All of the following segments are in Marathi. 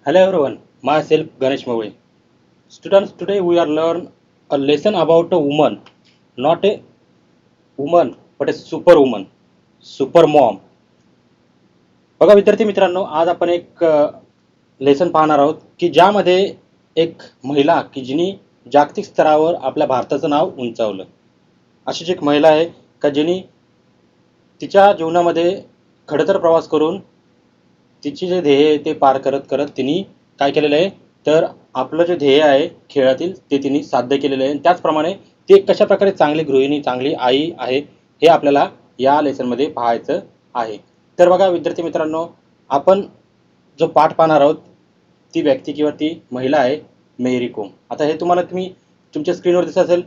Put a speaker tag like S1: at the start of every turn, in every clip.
S1: Hello everyone, myself Ganesh Mawai. Students, today we are learn a lesson about a woman, not a woman, but a superwoman, super mom. बघा विद्यार्थी मित्रांनो, आज आपण एक लेसन पाहणार आहोत की ज्यामध्ये एक महिला की जिने जागतिक स्तरावर आपल्या भारताचं नाव उंचावलं. अशीच एक महिला आहे का जिने तिच्या जीवनामध्ये खडतर प्रवास करून तिची जे ध्येय आहे ते पार करत करत तिने काय केलेलं आहे, तर आपलं जे ध्येय आहे खेळातील ते तिने साध्य केलेलं आहे. त्याचप्रमाणे ती एक कशा प्रकारे चांगली गृहिणी चांगली आई आहे हे आपल्याला या लेसनमध्ये पाहायचं आहे. तर बघा विद्यार्थी मित्रांनो, आपण जो पाठ पाहणार आहोत ती व्यक्ती किंवा ती महिला आहे मेरी कोम. आता हे तुम्ही तुमच्या स्क्रीनवर दिसत असेल.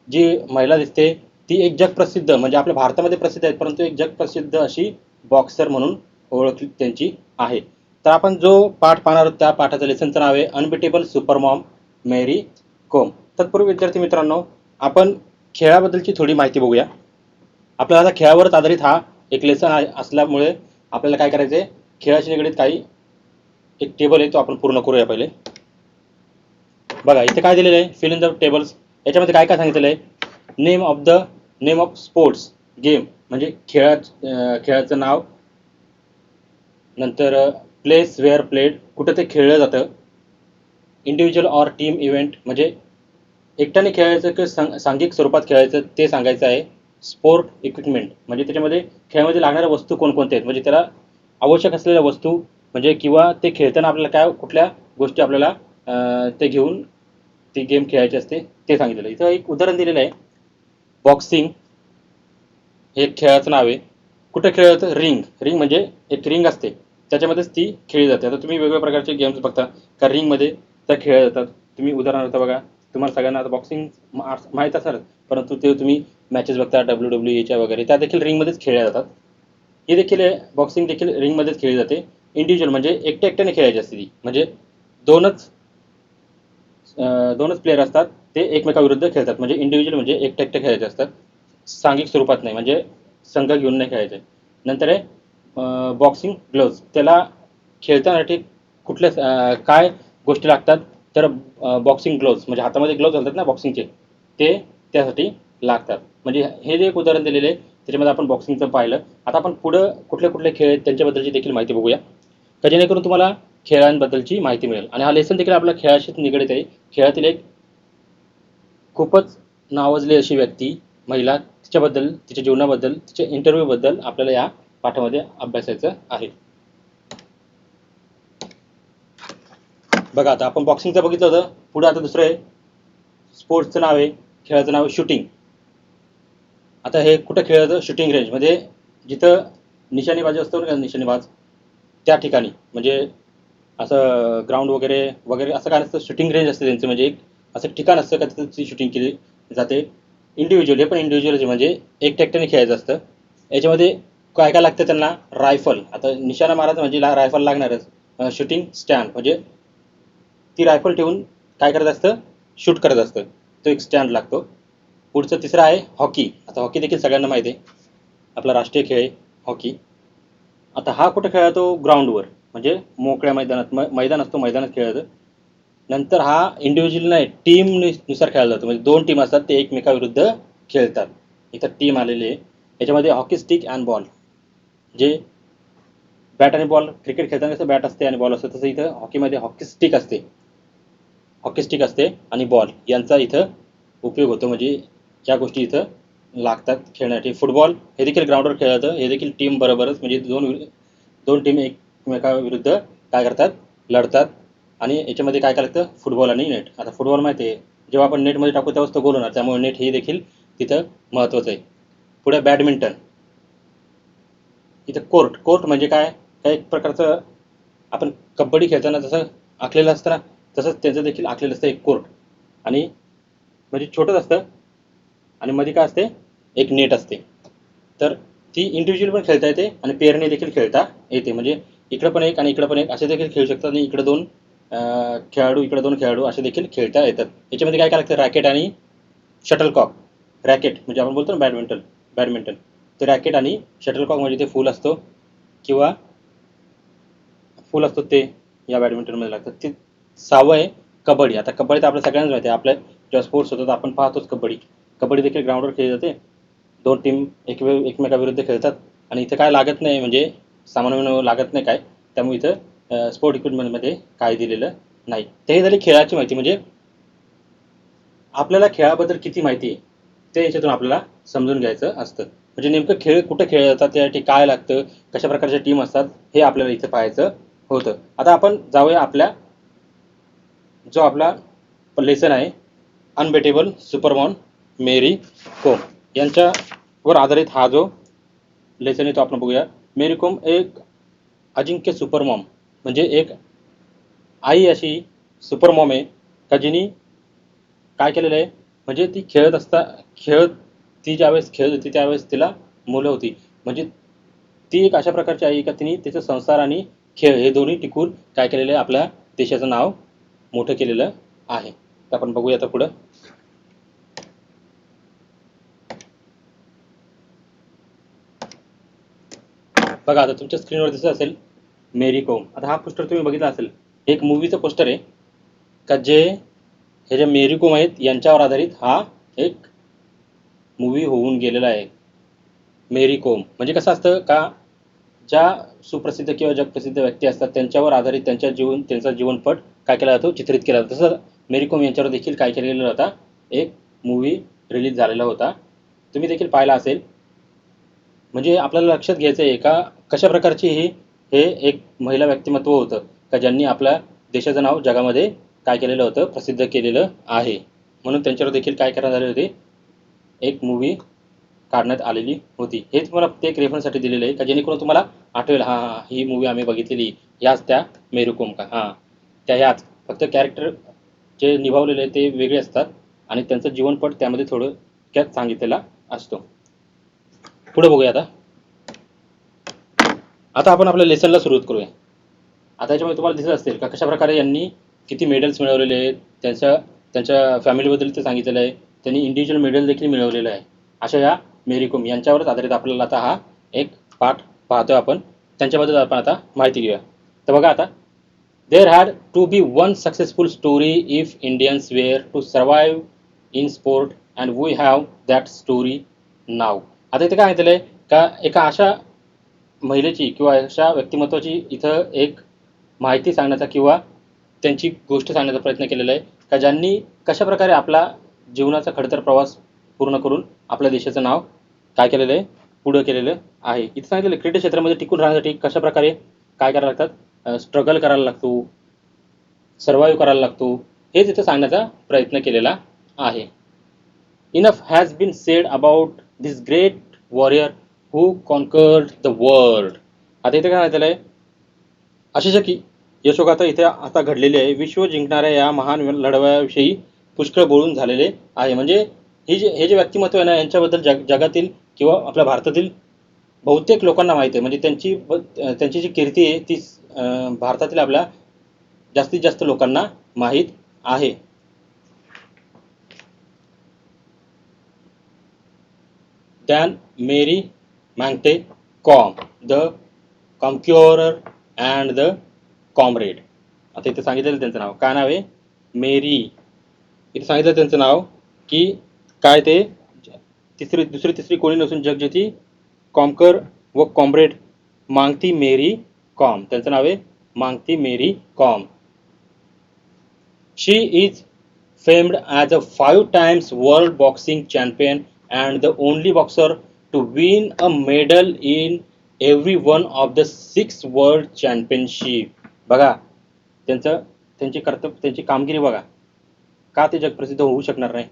S1: जी महिला दिसते ती एक जगप्रसिद्ध म्हणजे आपल्या भारतामध्ये प्रसिद्ध आहेत, परंतु एक जगप्रसिद्ध अशी बॉक्सर म्हणून ओळख त्यांची आहे. तर आपण जो पाठ पाहणार आहोत त्या पाठाचं लेसनचं नाव आहे अनबिटेबल सुपरमॉम मेरी कोम. तत्पूर्वी विद्यार्थी मित्रांनो, आपण खेळाबद्दलची थोडी माहिती बघूया. आपल्याला आता खेळावरच आधारित हा एक लेसन असल्यामुळे आपल्याला काय करायचं आहे, खेळाशी निगडीत काही एक टेबल आहे तो आपण पूर्ण करूया पहिले. बघा इथे काय दिलेलं आहे, फिल इन द टेबल्स. याच्यामध्ये काय काय सांगितलेलं आहे, नेम ऑफ स्पोर्ट्स गेम म्हणजे खेळाचं नाव, नंतर प्लेस वेअर प्लेड कुठं ते खेळलं जातं, इंडिव्हिज्युअल ऑर टीम इव्हेंट म्हणजे एकट्याने खेळायचं की सांघिक स्वरूपात खेळायचं ते सांगायचं आहे. स्पोर्ट इक्विपमेंट म्हणजे त्याच्यामध्ये खेळामध्ये लागणाऱ्या वस्तू कोणकोणत्या आहेत, म्हणजे त्याला आवश्यक असलेल्या वस्तू म्हणजे किंवा ते खेळताना आपल्याला काय कुठल्या गोष्टी आपल्याला ते घेऊन ती गेम खेळायची असते ते सांगितलेलं. इथं एक उदाहरण दिलेलं आहे, बॉक्सिंग हे एक खेळाचं नाव आहे. कुठं खेळलं जातं, रिंग म्हणजे एक रिंग असते त्याच्यामध्येच ती खेळली जाते. आता तुम्ही वेगवेगळ्या प्रकारचे गेम्स बघता का रिंगमध्ये त्या खेळल्या जातात. तुम्ही उदाहरणार्थ बघा, तुम्हाला सगळ्यांना आता बॉक्सिंग माहीत असेल, परंतु ते तुम्ही मॅचेस बघता WWE वगैरे, त्या देखील रिंगमध्येच खेळल्या जातात. हे देखील बॉक्सिंग देखील रिंगमध्येच खेळली जाते. इंडिव्हिज्युअल म्हणजे एकट्याने खेळायची असते ती, म्हणजे दोनच दोनच प्लेयर असतात ते एकमेकाविरुद्ध खेळतात. म्हणजे इंडिव्हिज्युअल म्हणजे एकटे खेळायचे असतात, सांघिक स्वरूपात नाही, म्हणजे संघ घेऊन नाही खेळायचे. नंतर आहे बॉक्सिंग ग्लोव्ज. त्याला खेळतासाठी काय गोष्टी लागतात, तर बॉक्सिंग ग्लोव्ज म्हणजे हातामध्ये ग्लोव्ज घालतात ना बॉक्सिंगचे, ते त्यासाठी लागतात. म्हणजे हे जे एक उदाहरण दिलेलं आहे त्याच्यामध्ये आपण बॉक्सिंगचं पाहिलं. आता आपण पुढं कुठले कुठले खेळ आहेत त्यांच्याबद्दलची देखील माहिती बघूया, का जेणेकरून तुम्हाला खेळांबद्दलची माहिती मिळेल. आणि हा लेसन देखील आपल्या खेळाशीच निगडीत आहे. खेळातील एक खूपच नावाजली अशी व्यक्ती महिला, तिच्याबद्दल तिच्या जीवनाबद्दल तिच्या इंटरव्ह्यूबद्दल आपल्याला या पाठामध्ये अभ्यासायचं आहे. बघा आता आपण बॉक्सिंगचं बघितलं होतं, पुढे आता दुसरं आहे स्पोर्ट्सचं नाव आहे, खेळाचं नाव आहे शूटिंग. आता हे कुठं खेळलं जातं, शूटिंग रेंजमध्ये, जिथं निशाणीबाजी असतो ना, निशाणीबाज त्या ठिकाणी. म्हणजे असं ग्राउंड वगैरे वगैरे असं काय नसतं, शूटिंग रेंज असते त्यांचं, म्हणजे एक असं ठिकाण असतं का तिथं ती शूटिंग केली जाते. इंडिव्हिज्युअल हे पण इंडिव्हिज्युअल म्हणजे एकट्याने खेळायचं असतं. याच्यामध्ये काय काय लागतं त्यांना, रायफल. आता निशाणा मारायचं म्हणजे रायफल लागणारच. शूटिंग स्टँड म्हणजे ती रायफल ठेवून काय करत असतं, शूट करत असतं, तो एक स्टँड लागतो. पुढचं तिसरं आहे हॉकी. आता हॉकी देखील सगळ्यांना माहिती आहे, आपला राष्ट्रीय खेळ आहे हॉकी. आता हा कुठं खेळला जातो, ग्राउंडवर म्हणजे मोकळ्या मैदानात, मैदान असतो मैदानात खेळला जातं. नंतर हा इंडिव्हिज्युअल नाही, टीम नुसार खेळला जातो, म्हणजे दोन टीम असतात ते एकमेकाविरुद्ध खेळतात. इथं टीम आलेली आहे. याच्यामध्ये हॉकी स्टिक अँड बॉल, जे बॅट आणि बॉल क्रिकेट खेळताना कसं बॅट असते आणि बॉल असतो, तसं इथं हॉकीमध्ये हॉकी स्टिक असते आणि बॉल यांचा इथं उपयोग होतो. म्हणजे या गोष्टी इथं लागतात खेळण्यासाठी. फुटबॉल हे देखील ग्राउंडवर खेळलं जातं. हे देखील टीम बरोबरच, म्हणजे दोन दोन टीम एकमेकाविरुद्ध काय करतात, लढतात. आणि याच्यामध्ये काय काय लागतं, फुटबॉल आणि नेट. आता फुटबॉल माहिती आहे, जेव्हा आपण नेटमध्ये टाकू तेव्हाच तो गोल होणार, त्यामुळे नेट हे देखील तिथं महत्त्वाचं आहे. पुढे बॅडमिंटन. इथं कोर्ट म्हणजे काय, एक प्रकारचं आपण कबड्डी खेळताना जसं आखलेलं असतं ना, तसंच त्याचं देखील आखलेलं असतं एक कोर्ट. आणि म्हणजे छोटंच असतं आणि मध्ये काय असते, एक नेट असते. तर ती इंडिव्हिज्युअल पण खेळता येते आणि पेअरने देखील खेळता येते. म्हणजे इकडं पण एक आणि इकडं पण एक असे देखील खेळू शकतात. आणि इकडं दोन खेळाडू इकडं दोन खेळाडू असे देखील खेळता येतात. याच्यामध्ये काय काय लागतं, रॅकेट आणि शटलकॉक. रॅकेट म्हणजे आपण बोलतो ना बॅडमिंटन, ते रॅकेट आणि शटलकॉक म्हणजे ते फूल असतो किंवा फूल असतो ते. या बॅडमिंटनमध्ये लागतात. ते 6वं आहे कबड्डी. आता कबड्डी तर आपल्या सगळ्यांनाच माहिती आहे. आपल्या जेव्हा स्पोर्ट्स होतात आपण पाहतोच कबड्डी. कबड्डी देखील ग्राउंडवर खेळली जाते. 2 टीम एकमेकाविरुद्ध खेळतात आणि इथं काय लागत नाही, म्हणजे सामान लागत नाही काय, त्यामुळे इथं स्पोर्ट इक्विपमेंटमध्ये काय दिलेलं नाही. ते झाली खेळाची माहिती, म्हणजे आपल्याला खेळाबद्दल किती माहिती आहे ते याच्यातून आपल्याला समजून घ्यायचं असतं. म्हणजे नेमकं खेळ कुठे खेळले जातात, त्यासाठी काय लागतं, कशा प्रकारच्या टीम असतात, हे आपल्याला इथं पाहायचं होतं. आता आपण जाऊया आपल्या जो आपला लेसन आहे, अनबेटेबल सुपरमॉन मेरी कोम यांच्यावर आधारित हा जो लेसन आहे तो आपण बघूया. मेरी कोम एक अजिंक्य सुपरमॉम, म्हणजे एक आई अशी सुपरमॉम आहे का जिनी काय केलेलं आहे, म्हणजे ती ती ज्यावेळेस खेळत होती त्यावेळेस तिला मुलं होती. म्हणजे ती एक अशा प्रकारची आई का तिने तिचं संसार आणि खेळ हे दोन्ही टिकून काय केलेलं आहे, आपल्या देशाचं नाव मोठं केलेलं आहे. तर आपण बघूया आता पुढं. बघा आता तुमच्या स्क्रीनवर दिसत असेल मेरी कोम. आता हा पोस्टर तुम्ही बघितला असेल, एक मूवीचं पोस्टर आहे का जे हे जे मेरी कोम आहेत यांच्यावर आधारित हा एक मूवी होऊन गेलेला आहे. मेरी कोम म्हणजे कसं असतं का, ज्या सुप्रसिद्ध किंवा जगप्रसिद्ध व्यक्ती असतात त्यांच्यावर आधारित त्यांचा जीवनपट काय केला जातो, चित्रित केला जातो. तसं मेरी कोम यांच्यावर देखील काय केलेला होता, एक मूवी रिलीज झालेला होता. तुम्ही देखील पाहिला असेल. म्हणजे आपल्याला लक्षात घ्यायचं आहे का कशा प्रकारची हे एक महिला व्यक्तिमत्व होतं का ज्यांनी आपल्या देशाचं नाव जगामध्ये काय केलेलं होतं, प्रसिद्ध केलेलं आहे. म्हणून त्यांच्यावर देखील काय करण्यात आले होते, एक मूवी काढण्यात आलेली होती. हे तुम्हाला प्रत्येक रेफरन्ससाठी दिलेलं आहे का जेणेकरून तुम्हाला आठवेल, हां हां ही मूवी आम्ही बघितलेली, याच त्या मेरी कोम का, हां त्या ह्याच. फक्त कॅरेक्टर जे निभावलेले आहे ते वेगळे असतात आणि त्यांचं जीवनपट त्यामध्ये थोडक्यात सांगितलेला असतो. पुढे बघूया आता. आता आपण आपल्या लेसनला सुरुवात करूया. आता याच्यामध्ये तुम्हाला दिसत असतील का कशा प्रकारे यांनी किती मेडल्स मिळवलेले आहेत, त्यांच्या फॅमिलीबद्दल ते सांगितलेलं आहे. त्यांनी इंडिव्हिज्युअल मेडल देखील मिळवलेलं आहे. अशा या मेरी कोम यांच्यावरच आधारित आपल्याला आता हा एक पाठ पाहतोय आपण. त्यांच्याबद्दल आपण आता माहिती घेऊया. तर बघा आता, there had to be one successful story if Indians were to survive in sport and we have that story now. आता इथे काय सांगितलं आहे का एका अशा महिलेची किंवा अशा व्यक्तिमत्वाची इथं एक माहिती सांगण्याचा किंवा त्यांची गोष्ट सांगण्याचा प्रयत्न केलेला आहे का ज्यांनी कशा प्रकारे आपला जीवनाचा खडतर प्रवास पूर्ण करून आपल्या देशाचं नाव काय केलेलं आहे, पुढं केलेलं आहे. इथं सांगितलेलं क्रीडा क्षेत्रामध्ये टिकून राहण्यासाठी कशा प्रकारे काय करायला लागतात, स्ट्रगल करायला लागतो, सर्वाईव्ह करायला लागतो, हेच इथं सांगण्याचा प्रयत्न केलेला आहे. Enough has been said about this great warrior who conquered the world. आता इथे काय सांगितलं आहे, अशी की यशोगाथा इथे आता घडलेली आहे. विश्व जिंकणाऱ्या या महान लढवयाविषयी पुष्कळ बोलून झालेले आहे. म्हणजे हे जे व्यक्तिमत्व आहे ना यांच्याबद्दल जगातील किंवा आपल्या भारतातील बहुतेक लोकांना माहिती आहे. म्हणजे त्यांची जी कीर्ती आहे ती भारतातील आपल्या जास्तीत जास्त लोकांना माहीत आहे. Than Mary Mankte Kom the conqueror and the comrade. आता इथे सांगितलेलं त्यांचं नाव काय नाव आहे, मेरी. इथे सांगितलं त्यांचं नाव की काय ते दुसरी तिसरी कोणी नसून जगजेती कॉम्कर व कॉम्रेड मागती मेरी कॉम. त्यांचं नाव आहे मागती मेरी com. She is famed as a 5 times world boxing champion and the only boxer to win a medal in every one of the 6 world championship. बघा त्यांची कामगिरी बघा, का ते जगप्रसिद्ध होऊ शकणार नाही.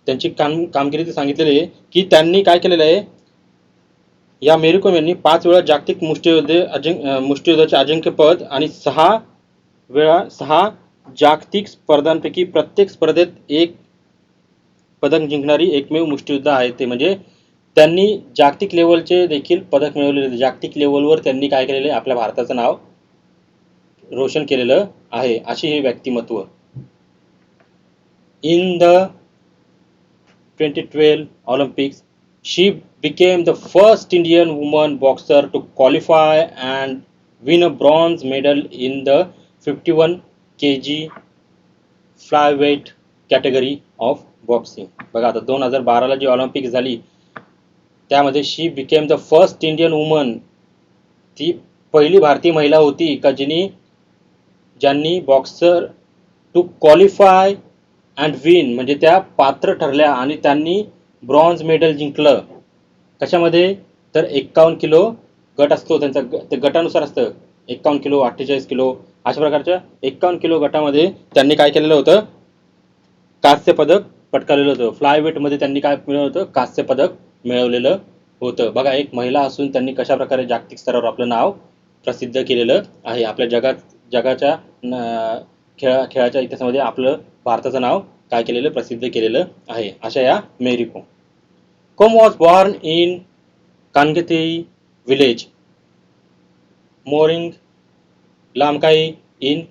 S1: त्यांची कामगिरी ते सांगितलेली आहे की त्यांनी काय केलेलं आहे, या मेरी कोम यांनी 5 वेळा जागतिक मुष्टियुद्धाचे अजिंक्यपद आणि 6 जागतिक स्पर्धांपैकी प्रत्येक स्पर्धेत एक पदक जिंकणारी एकमेव मुष्टियुद्ध आहे ते. म्हणजे त्यांनी जागतिक लेवलचे देखील पदक मिळवलेले. जागतिक लेवलवर त्यांनी काय केलेले, आपल्या भारताचं नाव रोशन केलेलं आहे. अशी हे व्यक्तिमत्व. In the 2012 Olympics, she became the first Indian woman boxer to qualify and win a bronze medal in the 51 kg flyweight category of boxing. बघा आता 2012ला जी ऑलिम्पिक झाली त्यामध्ये she became the first Indian woman, ती पहिली भारतीय महिला होती का ज्यांनी boxer to qualify and win, म्हणजे त्या पात्र ठरल्या आणि त्यांनी ब्रॉन्झ मेडल जिंकलं. कशामध्ये? तर 51 किलो गट असतो त्यांचा, ते गटानुसार असतं. 51 किलो, 48 किलो, अशा प्रकारच्या 51 किलो गटामध्ये त्यांनी काय केलेलं होतं? कांस्य पदक पटकावलेलं होतं. फ्लायवेटमध्ये त्यांनी काय मिळवलं होतं? कांस्य पदक मिळवलेलं होतं. बघा, एक महिला असून त्यांनी कशा प्रकारे जागतिक स्तरावर आपलं नाव प्रसिद्ध केलेलं आहे. आपल्या जगाच्या खेळाच्या इतिहासामध्ये आपलं भारताचं नाव काय केलेलं? प्रसिद्ध केलेलं आहे. अशा या Mary Kom. Kom was born in Kangathei village, Moirang Lamkhai in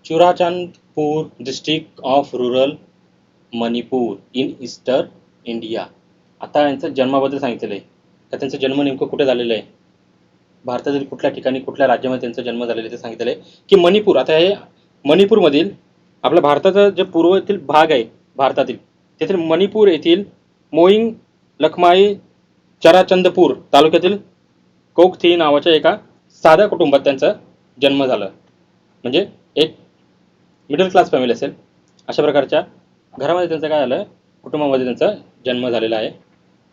S1: Churachandpur district of rural Manipur in eastern India. आता यांचं जन्माबद्दल सांगितलेलं आहे का त्यांचा जन्म नेमकं कुठे झालेलं आहे, भारतातील कुठल्या ठिकाणी कुठल्या राज्यामध्ये त्यांचा जन्म झालेला आहे ते सांगितलेलं आहे की मणिपूर. आता हे मणिपूरमधील आपल्या भारताचा जे पूर्वेतील भाग आहे भारतातील, तेथील मणिपूर येथील मोईंग लखमाई चराचंदपूर तालुक्यातील कोकथी नावाच्या एका साध्या कुटुंबात त्यांचा जन्म झाला. म्हणजे एक मिडल क्लास फॅमिली असेल अशा प्रकारच्या घरामध्ये त्यांचं काय झालं, कुटुंबामध्ये त्यांचा जन्म झालेला आहे.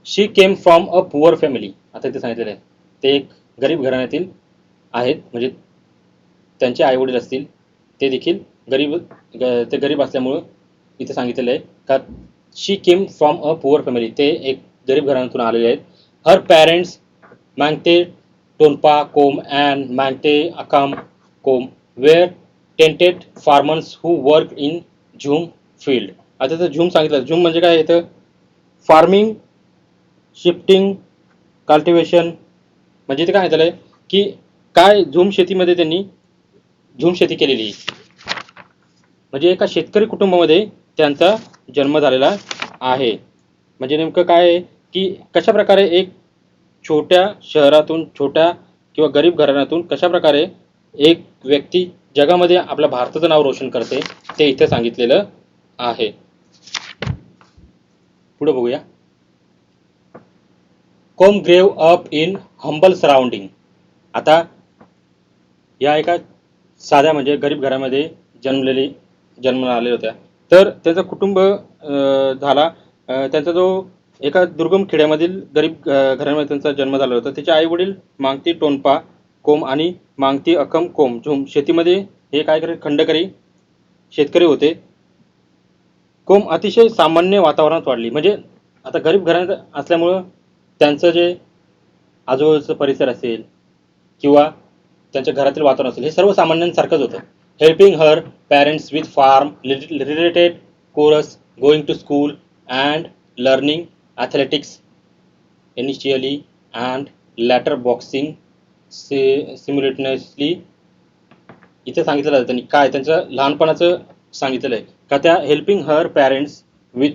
S1: She came from a poor family. आता ते सांगितलेलं आहे ते एक गरीब घराण्यातील आहेत, म्हणजे त्यांचे आईवडील असतील ते देखील ते गरीब असल्यामुळं इथे सांगितलेलं आहे का she came from a poor family, ते एक गरीब घराण्यातून आलेले आहेत. हर पॅरेंट्स मांगते टोनपा कोम and Mangte Akham Kom were tenant farmers who work in jhum field. आता तर झूम सांगितलं. झूम म्हणजे काय येतं? Farming, shifting, cultivation. म्हणजे ते काय झालंय की काय झूम शेतीमध्ये त्यांनी झूम शेती केलेली, म्हणजे एका शेतकरी कुटुंबामध्ये त्यांचा जन्म झालेला आहे. म्हणजे नेमकं काय आहे की कशा प्रकारे एक छोट्या शहरातून, छोट्या किंवा गरीब घराण्यातून कशा प्रकारे एक व्यक्ती जगामध्ये आपल्या भारताचं नाव रोशन करते ते इथे सांगितलेलं आहे. पुढे बघूया. कोम ग्रेव अप इन हंबल सराउंडिंग. आता या एका साध्या म्हणजे गरीब घरामध्ये जन्म आलेल्या होत्या. तर त्यांचं कुटुंब झाला, त्यांचा जो एका दुर्गम खेड्यामधील गरीब घरामध्ये त्यांचा जन्म झाला होता. त्याचे आई वडील मांगती टोनपा कोम आणि मांगती अकम कोम झूम शेतीमध्ये हे काय करे, खंडकरी शेतकरी होते. कोम अतिशय सामान्य वातावरणात वाढली. म्हणजे आता गरीब घराण्यात असल्यामुळं त्यांचं जे आजूबाजूचं परिसर असेल किंवा त्यांच्या घरातील वातावरण असेल हे सर्व सामान्यांसारखंच होतं. Helping her parents with farm related course, going to school and learning athletics initially and later boxing simultaneously. इथे सांगितलेलं आहे त्यांनी काय त्यांचं लहानपणाचं सांगितलेलं आहे का त्या helping her parents with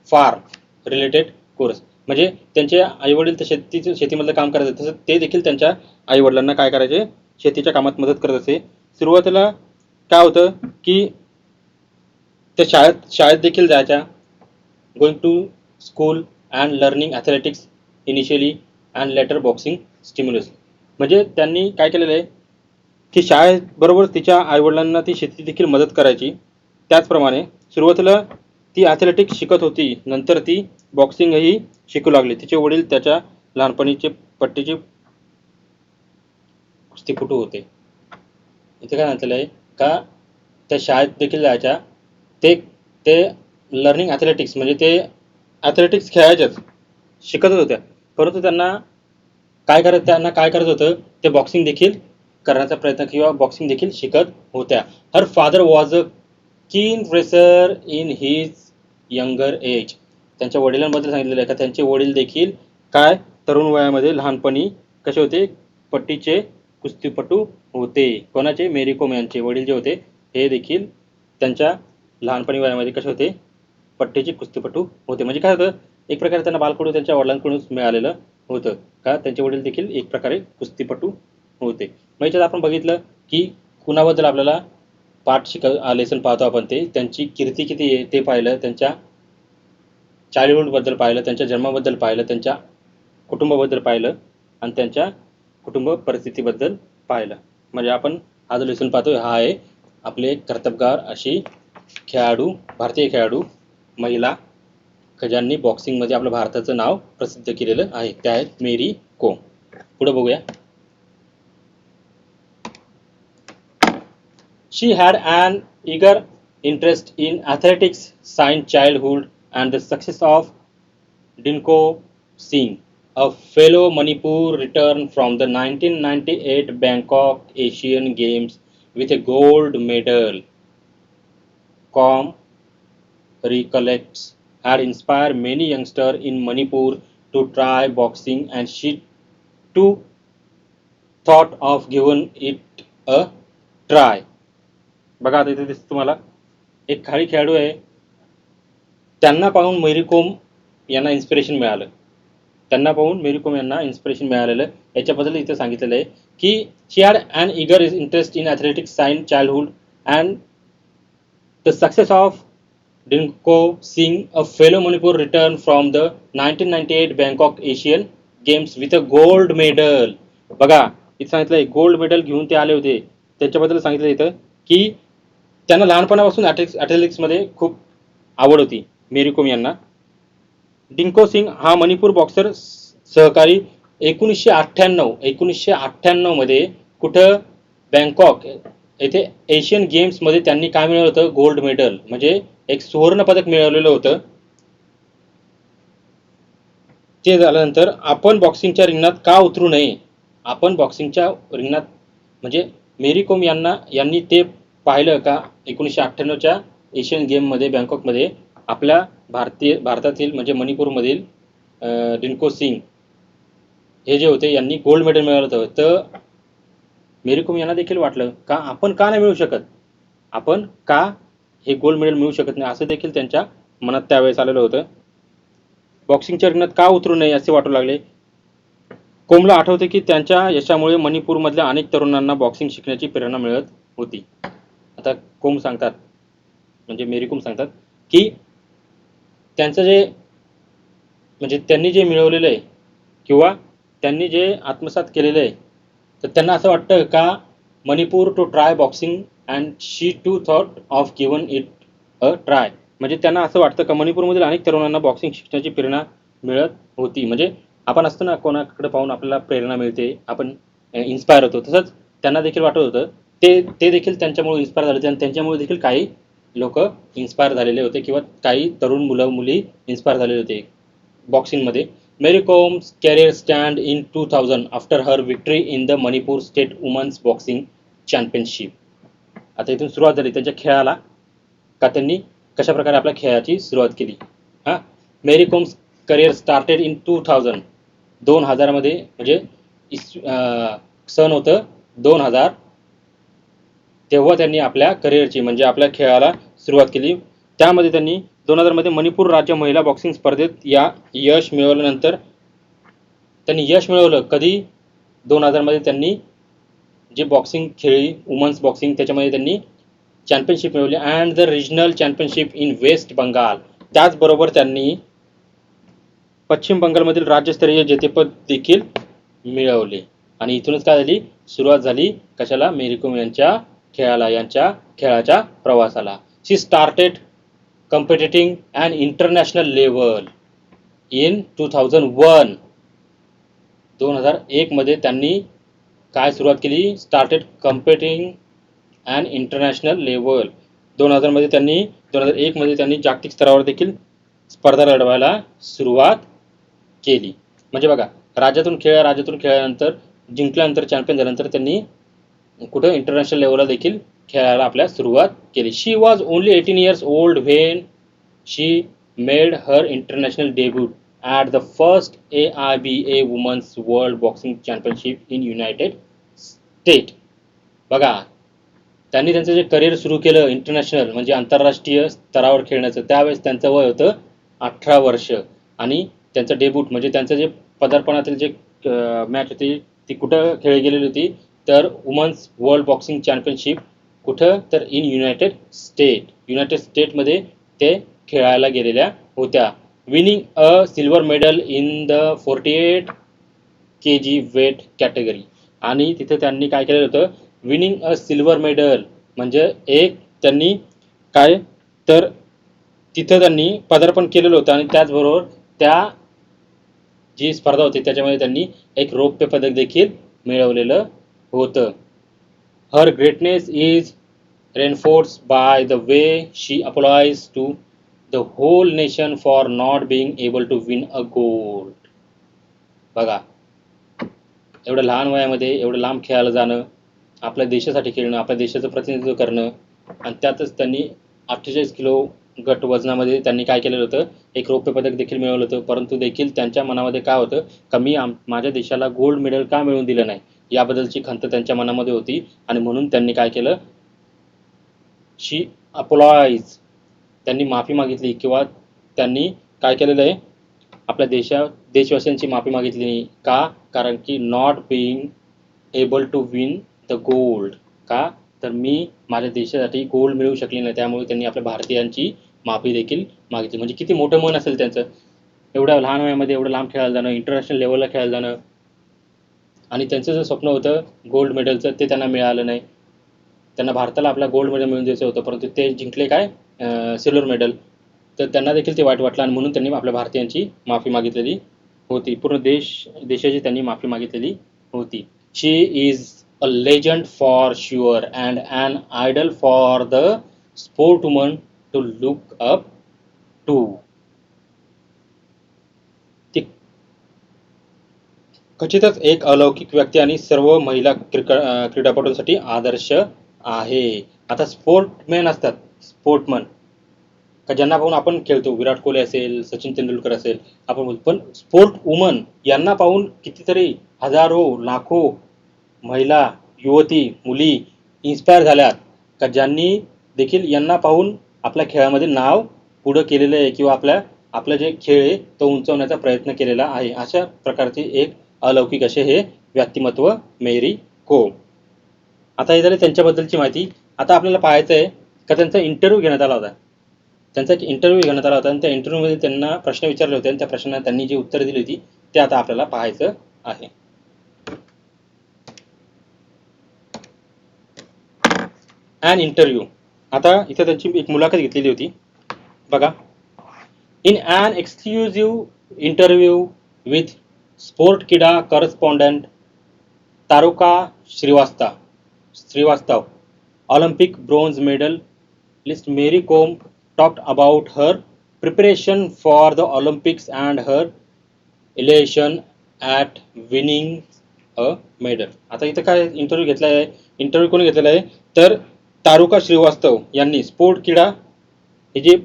S1: farm related course, म्हणजे त्यांचे आईवडील तर शेतीमधलं काम करत तसं ते देखील त्यांच्या आईवडिलांना काय करायचे, शेतीच्या कामात मदत करत असे. सुरुवातीला काय होतं की त्या शाळेत देखील जायच्या. Going to school and learning athletics initially and later boxing stimulus. म्हणजे त्यांनी काय केलेलं आहे की शाळेबरोबर तिच्या आईवडिलांना ती शेती देखील मदत करायची. त्याचप्रमाणे सुरुवातीला ती ॲथलेटिक्स शिकत होती, नंतर ती बॉक्सिंगही शिकू लागली. तिचे वडील त्याच्या लहानपणीचे पट्टीचे कुस्तीपटू होते. इथे काय म्हटलेलं आहे का त्या शाळेत देखील जायच्या. ते ते लर्निंग ॲथलेटिक्स म्हणजे ते ॲथलेटिक्स खेळायच्याच शिकतच होत्या, परंतु त्यांना काय करत होतं ते बॉक्सिंग देखील करण्याचा प्रयत्न किंवा बॉक्सिंग देखील शिकत होत्या. Her father was a keen racer in his younger age. त्यांच्या वडिलांबद्दल सांगितलेलं आहे का त्यांचे वडील देखील काय तरुण वयामध्ये लहानपणी कसे होते, पट्टीचे कुस्तीपटू होते. कोणाचे? मेरी कोम यांचे वडील जे होते हे देखील त्यांच्या लहानपणी वयामध्ये कसे होते, पट्टीचे कुस्तीपटू होते. म्हणजे काय होतं, एक प्रकारे त्यांना बालकडू त्यांच्या वडिलांकडूनच मिळालेलं होतं का त्यांचे वडील देखील एक प्रकारे कुस्तीपटू होते. मग याच्यात आपण बघितलं की कुणाबद्दल आपल्याला लेसन पाहतो आपण, ते त्यांची कीर्ती किती आहे ते पाहिलं, त्यांच्या चाइल्डहुडबद्दल पाहिलं, त्यांच्या जन्माबद्दल पाहिलं, त्यांच्या कुटुंबाबद्दल पाहिलं आणि त्यांच्या कुटुंब परिस्थितीबद्दल पाहिलं. म्हणजे आपण हा जो लेसन पाहतो हा आहे आपले कर्तबगार अशी खेळाडू, भारतीय खेळाडू महिला ज्यांनी बॉक्सिंगमध्ये आपल्या भारताचं नाव प्रसिद्ध केलेलं आहे, त्या आहेत मेरी कोम. पुढे बघूया. She had an eager interest in athletics since childhood, and the success of Dinko Singh, a fellow Manipur, returned from the 1998 Bangkok Asian Games with a gold medal. Com recollects had inspired many youngsters in Manipur to try boxing, and she too thought of giving it a try. बघा आता इथे दिसतं तुम्हाला एक खाली खेळाडू आहे, त्यांना पाहून मेरी कोम यांना इन्स्पिरेशन मिळालं. त्यांना पाहून मेरी कोम यांना इन्स्पिरेशन मिळालेलं याच्याबद्दल इथे सांगितलेलं आहे की she had an eager interest in athletics since childhood, and the success of Dingko Singh, a fellow Manipur, return from the 1998 Bangkok Asian Games with a gold medal. बघा इथे सांगितलंय गोल्ड मेडल घेऊन ते आले होते. त्याच्याबद्दल सांगितलं इथं की त्यांना लहानपणापासून ॲथलेटिक्समध्ये खूप आवड होती मेरी कोम यांना. डिंको सिंग हा मणिपूर बॉक्सर सहकारी 1998 मध्ये कुठं बँकॉक येथे एशियन गेम्समध्ये त्यांनी काय मिळवलं होतं, गोल्ड मेडल, म्हणजे एक सुवर्ण पदक मिळवलेलं होतं. ते झाल्यानंतर आपण बॉक्सिंगच्या रिंगणात का उतरू नये, आपण बॉक्सिंगच्या रिंगणात म्हणजे मेरी कोम यांनी ते पाहिलं का 1998च्या एशियन गेममध्ये बँकॉकमध्ये आपल्या भारतातील म्हणजे मणिपूरमधील डिंको सिंग हे जे होते यांनी गोल्ड मेडल मिळवलं होतं. तर मेरी कोम यांना देखील वाटलं का आपण का नाही मिळू शकत, आपण का हे गोल्ड मेडल मिळू शकत नाही, असं देखील त्यांच्या मनात त्यावेळेस आलेलं होतं. बॉक्सिंगच्या रिंगणात का उतरू नये असे वाटू लागले. कोमला आठवते की त्यांच्या यशामुळे मणिपूरमधल्या अनेक तरुणांना बॉक्सिंग शिकण्याची प्रेरणा मिळत होती. आता कोम सांगतात म्हणजे मेरी कोम सांगतात की त्यांचं जे म्हणजे त्यांनी जे मिळवलेलं आहे किंवा त्यांनी जे आत्मसात केलेलं आहे, तर त्यांना असं वाटतं का Manipur to try boxing and she to thought of given it a try. म्हणजे त्यांना असं वाटतं का मणिपूरमधील अनेक तरुणांना बॉक्सिंग शिकण्याची प्रेरणा मिळत होती. म्हणजे आपण असतो ना कोणाकडे पाहून आपल्याला प्रेरणा मिळते, आपण इन्स्पायर होतो, तसंच त्यांना देखील वाटत होतं. ते देखील त्यांच्यामुळे इन्स्पायर झाले होते आणि त्यांच्यामुळे देखील काही लोक इन्स्पायर झालेले होते किंवा काही तरुण मुलं मुली इन्स्पायर झालेले होते बॉक्सिंगमध्ये. Mary Kom's career stand in 2000 after her victory in the Manipur state women's boxing championship. आता इथून सुरुवात झाली त्यांच्या खेळाला का त्यांनी कशा प्रकारे आपल्या खेळाची सुरुवात केली. हां, मेरी कोम्स करिअर स्टार्टेड इन 2000, 2000मध्ये म्हणजे सन होतं 2000, तेव्हा त्यांनी आपल्या करिअरची म्हणजे आपल्या खेळाला सुरुवात केली. त्यामध्ये त्यांनी 2000मध्ये मणिपूर राज्य महिला बॉक्सिंग स्पर्धेत यश मिळवल्यानंतर त्यांनी यश मिळवलं. कधी 2000मध्ये त्यांनी जे बॉक्सिंग खेळली वुमन्स बॉक्सिंग त्याच्यामध्ये त्यांनी चॅम्पियनशिप मिळवली and the regional championship in West Bengal. त्याचबरोबर त्यांनी पश्चिम बंगालमधील राज्यस्तरीय जेतेपद देखील मिळवले. आणि इथूनच काय झाली सुरुवात झाली कशाला, मेरी कोम यांच्या खेळाला, यांच्या खेळाच्या प्रवासाला. She started competing on international level in 2001. 2001मध्ये त्यांनी काय सुरुवात केली, started competing on international level. 2000मध्ये त्यांनी 2001मध्ये त्यांनी जागतिक स्तरावर देखील स्पर्धा लढवायला सुरुवात केली. म्हणजे बघा राज्यातून खेळल्यानंतर जिंकल्यानंतर चॅम्पियन झाल्यानंतर त्यांनी कुठं इंटरनॅशनल लेवलला देखील खेळायला आपल्या सुरुवात केली. शी was only 18 years old when she made her international debut at the first AIBA Women's World Boxing Championship in United States. बघा त्यांनी त्यांचं जे करिअर सुरू केलं इंटरनॅशनल म्हणजे आंतरराष्ट्रीय स्तरावर खेळण्याचं, त्यावेळेस त्यांचं वय होतं 18 वर्ष. आणि त्यांचं डेब्यूट म्हणजे त्यांचं जे पदार्पणातील जे मॅच होती ती कुठं खेळली गेलेली होती, तर वुमन्स वर्ल्ड बॉक्सिंग चॅम्पियनशिप कुठं, तर इन युनायटेड स्टेटमध्ये ते खेळायला गेलेल्या होत्या. Winning a silver medal in the 48 kg weight category. आणि तिथे त्यांनी काय केलेलं होतं, विनिंग अ सिल्वर मेडल म्हणजे एक त्यांनी काय, तर तिथं त्यांनी पदार्पण केलेलं होतं. आणि त्याचबरोबर त्या जी स्पर्धा होती त्याच्यामध्ये त्यांनी एक रौप्य पदक देखील मिळवलेलं होतं. हर greatness is reinforced by the way she apologized to the whole nation for not being able to win a gold. बघा, एवढं लहान वयामध्ये एवढं लांब खेळायला जाणं, आपल्या देशासाठी खेळणं, आपल्या देशाचं प्रतिनिधित्व करणं, आणि त्यातच त्यांनी 48 किलो गट वजनामध्ये त्यांनी काय केलेलं होतं, एक रौप्य पदक देखील मिळवलं होतं. परंतु देखील त्यांच्या मनामध्ये काय होतं, का मी माझ्या देशाला गोल्ड मेडल का मिळवून दिलं नाही, याबद्दलची खंत त्यांच्या मनामध्ये होती. आणि म्हणून त्यांनी काय केलं, शी अपोलॉइज, त्यांनी माफी मागितली, किंवा त्यांनी काय केलेलं आहे, आपल्या देशवासियांची माफी मागितली नाही. का, कारण की not being able to win the gold. का, तर मी माझ्या देशासाठी गोल्ड मिळवू शकले नाही, त्यामुळे त्यांनी आपल्या भारतीयांची माफी देखील मागितली. म्हणजे किती मोठं मन असेल त्यांचं, एवढ्या लहान वयामध्ये एवढं लांब खेळायला जाणं, इंटरनॅशनल लेवलला खेळायला जाणं. आणि त्यांचं जे स्वप्न होतं गोल्ड मेडलचं, ते त्यांना मिळालं नाही. त्यांना भारताला आपला गोल्ड मेडल मिळवून द्यायचं होतं, परंतु ते जिंकले काय, सिल्वर मेडल. तर त्यांना देखील ते वाईट वाटलं, आणि म्हणून त्यांनी आपल्या भारतीयांची माफी मागितलेली होती. पूर्ण देशाची त्यांनी माफी मागितलेली होती. She is a legend for sure and an idol for the sport woman to look up to. ती खचितच एक अलौकिक व्यक्ती आणि सर्व महिला क्रीडापटूंसाठी आदर्श आहे. आता स्पोर्टमॅन असतात, स्पोर्टमन का ज्यांना पाहून आपण खेळतो, विराट कोहली असेल, सचिन तेंडुलकर असेल, आपण बोलतो. पण स्पोर्ट वुमन यांना पाहून कितीतरी हजारो लाखो महिला, युवती, मुली इन्स्पायर झाल्यात, का ज्यांनी देखील यांना पाहून आपल्या खेळामध्ये नाव पुढं केलेलं आहे, किंवा आपलं जे खेळ आहे तो उंचवण्याचा प्रयत्न केलेला आहे. अशा प्रकारचे एक अलौकिक असे हे व्यक्तिमत्व मेरी कोम. आता हे झाले त्यांच्याबद्दलची माहिती. आता आपल्याला पाहायचं आहे का त्यांचा इंटरव्ह्यू घेण्यात आला होता. त्यांचा एक इंटरव्ह्यू घेण्यात आला होता, आणि त्या इंटरव्ह्यूमध्ये त्यांना प्रश्न विचारले होते, आणि त्या प्रश्नांना त्यांनी जी उत्तरं दिली होती ते आता आपल्याला पाहायचं आहे. An interview. आता इथे त्यांची एक मुलाखत घेतलेली होती बघा. In an exclusive interview with Sportskeeda correspondent Taruka Srivastava, Olympic bronze medalist Mary Kom talked about her preparation for the Olympics and her elation at winning a medal. आता इथं काय इंटरव्ह्यू घेतला आहे, इंटरव्ह्यू कोणी घेतलेला आहे, तर तारुका श्रीवास्तव यांनी स्पोर्ट क्रीडा हे जे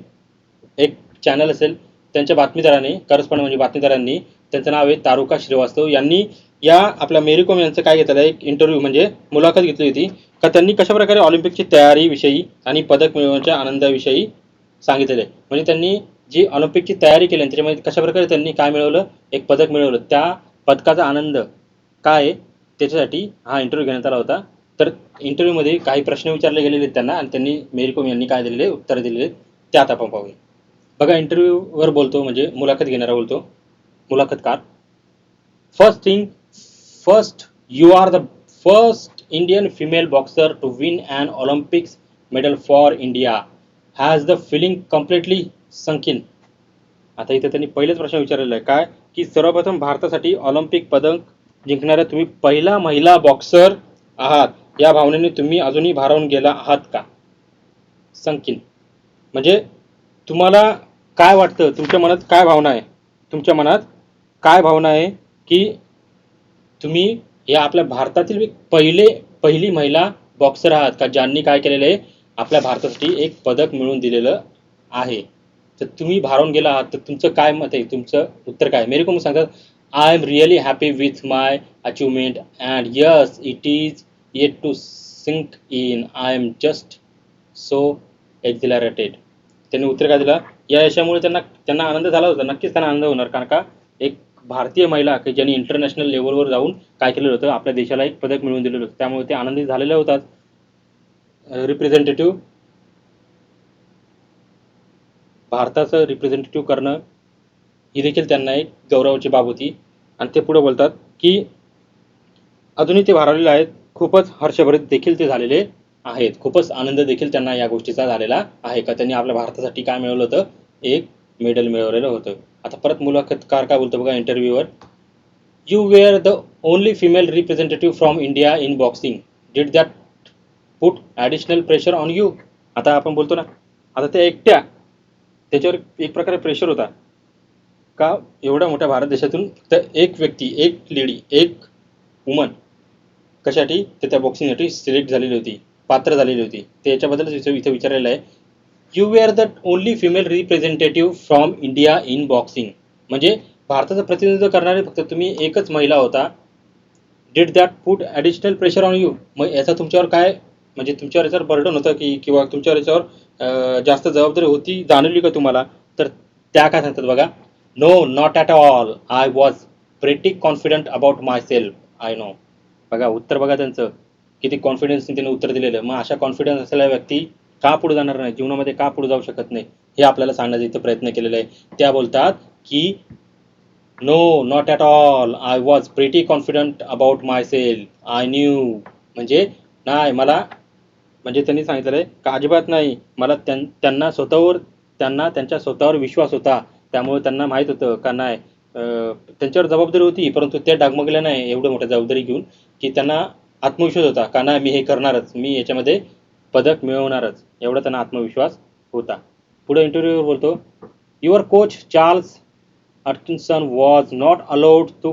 S1: एक चॅनल असेल त्यांच्या बातमीदारांनी, करस्पॉन्डंट म्हणजे बातमीदारांनी, त्यांचं नाव आहे तारुका श्रीवास्तव, यांनी या आपल्या मेरी कोम यांचं काय घेतलेलं आहे, एक इंटरव्ह्यू म्हणजे मुलाखत घेतली होती, का त्यांनी कशाप्रकारे ऑलिम्पिकची तयारीविषयी आणि पदक मिळवण्याच्या आनंदाविषयी सांगितलेलं आहे. म्हणजे त्यांनी जी ऑलिम्पिकची तयारी केली आणि त्याच्यामध्ये कशाप्रकारे त्यांनी काय मिळवलं, एक पदक मिळवलं, त्या पदकाचा आनंद काय आहे त्याच्यासाठी हा इंटरव्ह्यू घेण्यात आला होता. तर इंटरव्ह्यूमध्ये काही प्रश्न विचारले गेलेले आहेत त्यांना, आणि त्यांनी मेरी कोम यांनी काय दिलेले उत्तर दिलेले ते आता आपण पाहूया. बघा, इंटरव्ह्यूवर बोलतो म्हणजे मुलाखत घेणारा बोलतो, मुलाखतकार. First you are the first Indian female boxer to win an Olympics medal for India. Has the feeling completely sunk in. आता इथे त्यांनी पहिलेच प्रश्न विचारलेला आहे काय, की सर्वप्रथम भारतासाठी ऑलिम्पिक पदक जिंकणाऱ्या तुम्ही पहिला महिला बॉक्सर आहात, या भावनेने तुम्ही अजूनही भारावून गेला आहात का. संकीन म्हणजे तुम्हाला काय वाटतं, तुमच्या मनात काय भावना आहे, तुमच्या मनात काय भावना आहे, की तुम्ही या आपल्या भारतातील पहिली महिला बॉक्सर आहात का, ज्यांनी काय केलेलं आहे, आपल्या भारतासाठी एक पदक मिळवून दिलेलं आहे. तर तुम्ही भारावून गेला आहात, तर तुमचं काय मत आहे, तुमचं उत्तर काय. मेरी कोम सांगतात, I am really happy with my achievement and yes it is yet to sink in. I am just so exhilarated. त्यांनी उत्तर काय दिलं, या यशामुळे त्यांना आनंद झाला होता, नक्कीच त्यांना आनंद होणार, कारण का एक भारतीय महिला की ज्यांनी इंटरनॅशनल लेवलवर जाऊन काय केलेलं होतं, आपल्या देशाला एक पदक मिळवून दिलेलं होतं. त्यामुळे ते आनंदित झालेले होतात. रिप्रेझेंटेटिव्ह भारताचं रिप्रेझेंटेटिव्ह करणं ही देखील त्यांना एक गौरवाची बाब होती. आणि ते पुढे बोलतात की अजूनही ते भारावलेले आहेत, खूपच हर्षभरित देखील ते झालेले आहेत, खूपच आनंद देखील त्यांना या गोष्टीचा झालेला आहे का त्यांनी आपल्या भारतासाठी काय मिळवलं होतं, एक मेडल मिळवलेलं होतं. आता परत मुलाखतकार काय बोलतो बघा interviewer. You were the only female representative from India in boxing, did that put additional pressure on you. आता आपण बोलतो ना, आता त्या एकट्या, त्याच्यावर एक प्रकारे प्रेशर होता का एवढ्या मोठ्या भारत देशातून फक्त एक व्यक्ती, एक लेडी, एक वुमन कशासाठी तर त्या बॉक्सिंगसाठी सिलेक्ट झालेली होती, पात्र झालेली होती. ते याच्याबद्दलच इथे विचारलेलं आहे. You were the only female representative from India in boxing, म्हणजे भारताचं प्रतिनिधित्व करणारे फक्त तुम्ही एकच महिला होता. Did that put additional pressure on you, मग याचा तुमच्यावर काय, म्हणजे तुमच्यावर याच्यावर बर्डन होतं की किंवा तुमच्यावर याच्यावर जास्त जबाबदारी होती जाणवली का तुम्हाला. तर त्या काय सांगतात बघा. No not at all, I was pretty confident about myself, I know. बघा उत्तर बघा त्यांचं, किती कॉन्फिडन्सने त्यांनी उत्तर दिलेलं. मग अशा कॉन्फिडन्स असलेल्या व्यक्ती का पुढे जाणार नाही, जीवनामध्ये का पुढे जाऊ शकत नाही, हे आपल्याला सांगण्याचा इथं प्रयत्न केलेला आहे. त्या बोलतात की no not at all, I was pretty confident about myself, I knew. म्हणजे नाही मला, म्हणजे त्यांनी सांगितलं आहे का अजिबात नाही, मला त्यांना त्यांच्या स्वतःवर विश्वास होता. त्यामुळे त्यांना माहीत होतं का नाही, त्यांच्यावर जबाबदारी होती परंतु त्या डगमगल्या नाही एवढं मोठ्या जबाबदारी घेऊन, की त्यांना आत्मविश्वास होता का नाही मी हे करणारच, मी याच्यामध्ये पदक मिळवणारच, एवढा त्यांना आत्मविश्वास होता. पुढे इंटरव्ह्यूवर बोलतो. Your coach Charles Atkinson was not allowed to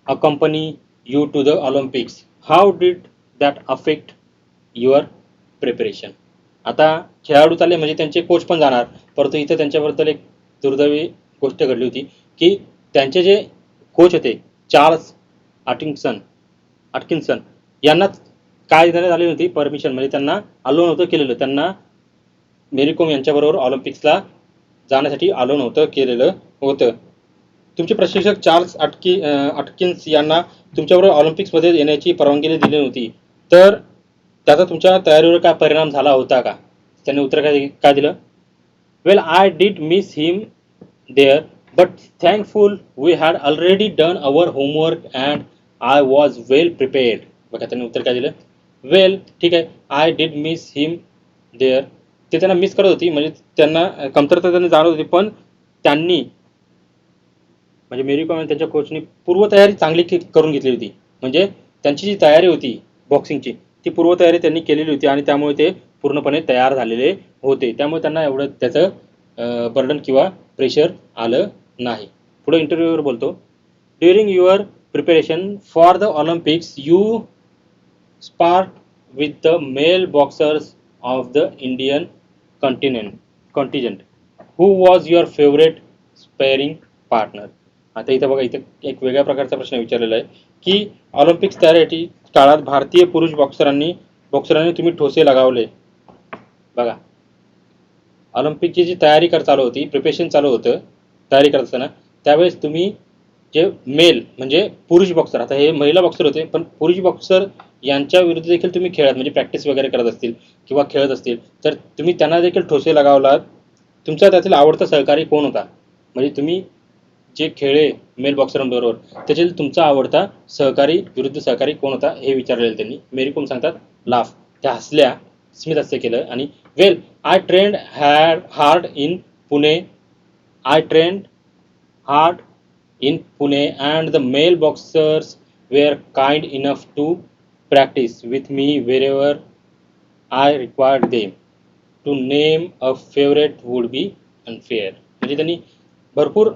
S1: accompany you to the Olympics. How did that affect your preparation? आता खेळाडू चालले म्हणजे त्यांचे कोच पण जाणार, परंतु इथं त्यांच्याबद्दल एक दुर्दैवी गोष्ट घडली होती की त्यांचे जे कोच होते चार्ल्स अटकिन्सन यांना काय देण्यात आली होती परमिशन, म्हणजे त्यांना अलो नव्हतं केलेलं, त्यांना मेरी कोम यांच्याबरोबर ऑलिम्पिक्सला जाण्यासाठी अलो नव्हतं केलेलं होतं. तुमचे प्रशिक्षक चार्ल्स अटकिन्स यांना तुमच्याबरोबर ऑलिम्पिक्समध्ये येण्याची परवानगी दिली नव्हती, तर त्याचा तुमच्या तयारीवर काय परिणाम झाला होता का. त्याने उत्तर काय दिलं. Well I did miss him there but thankful we had already done our homework and I was well prepared. बघा त्यांनी उत्तर काय दिलं. वेल ठीक आहे, I did miss him there, ते त्यांना मिस करत होती म्हणजे त्यांना कमतरता त्यांनी जाणवत होती, पण त्यांनी म्हणजे मेरी कॉम आणि त्यांच्या कोचनी पूर्वतयारी चांगली करून घेतली होती. म्हणजे त्यांची जी तयारी होती बॉक्सिंगची ती पूर्वतयारी त्यांनी केलेली होती आणि त्यामुळे ते पूर्णपणे तयार झालेले होते. त्यामुळे त्यांना एवढं त्याचं बर्डन किंवा प्रेशर आलं नाही. पुढे इंटरव्ह्यूवर बोलतो. During your preparation for the Olympics you spark with the male boxers of the Indian contingent. Who was your favourite sparring partner. आता इथं बघा, इथं एक वेगळ्या प्रकारचा प्रश्न विचारलेला आहे की ऑलिम्पिक्स तयारीसाठी काळात भारतीय पुरुष बॉक्सरांनी तुम्ही ठोसे लगावले. बघा ऑलिम्पिकची जी तयारी चालू होती, प्रिपरेशन चालू होतं तयारी करत असताना, त्यावेळेस तुम्ही जे मेल म्हणजे पुरुष बॉक्सर, आता हे महिला बॉक्सर होते पण पुरुष बॉक्सर यांच्या विरुद्ध देखील तुम्ही खेळत म्हणजे प्रॅक्टिस वगैरे करत असतील किंवा खेळत असतील तर तुम्ही त्यांना देखील ठोसे लगावलात. तुमचा त्यातील आवडता सहकारी कोण होता, म्हणजे तुम्ही जे खेळे मेल बॉक्सरांबरोबर त्याच्यातील तुमचा आवडता विरुद्ध सहकारी कोण होता हे विचारलेलं त्यांनी. मेरी कोम सांगतात लाफ, त्या हसल्या, स्मित हास्य केलं आणि well I trend hard in Pune hard in Pune and the male boxers were kind enough to practice with me wherever I required them. To name a favorite would be unfair. म्हणजे त्यांनी भरपूर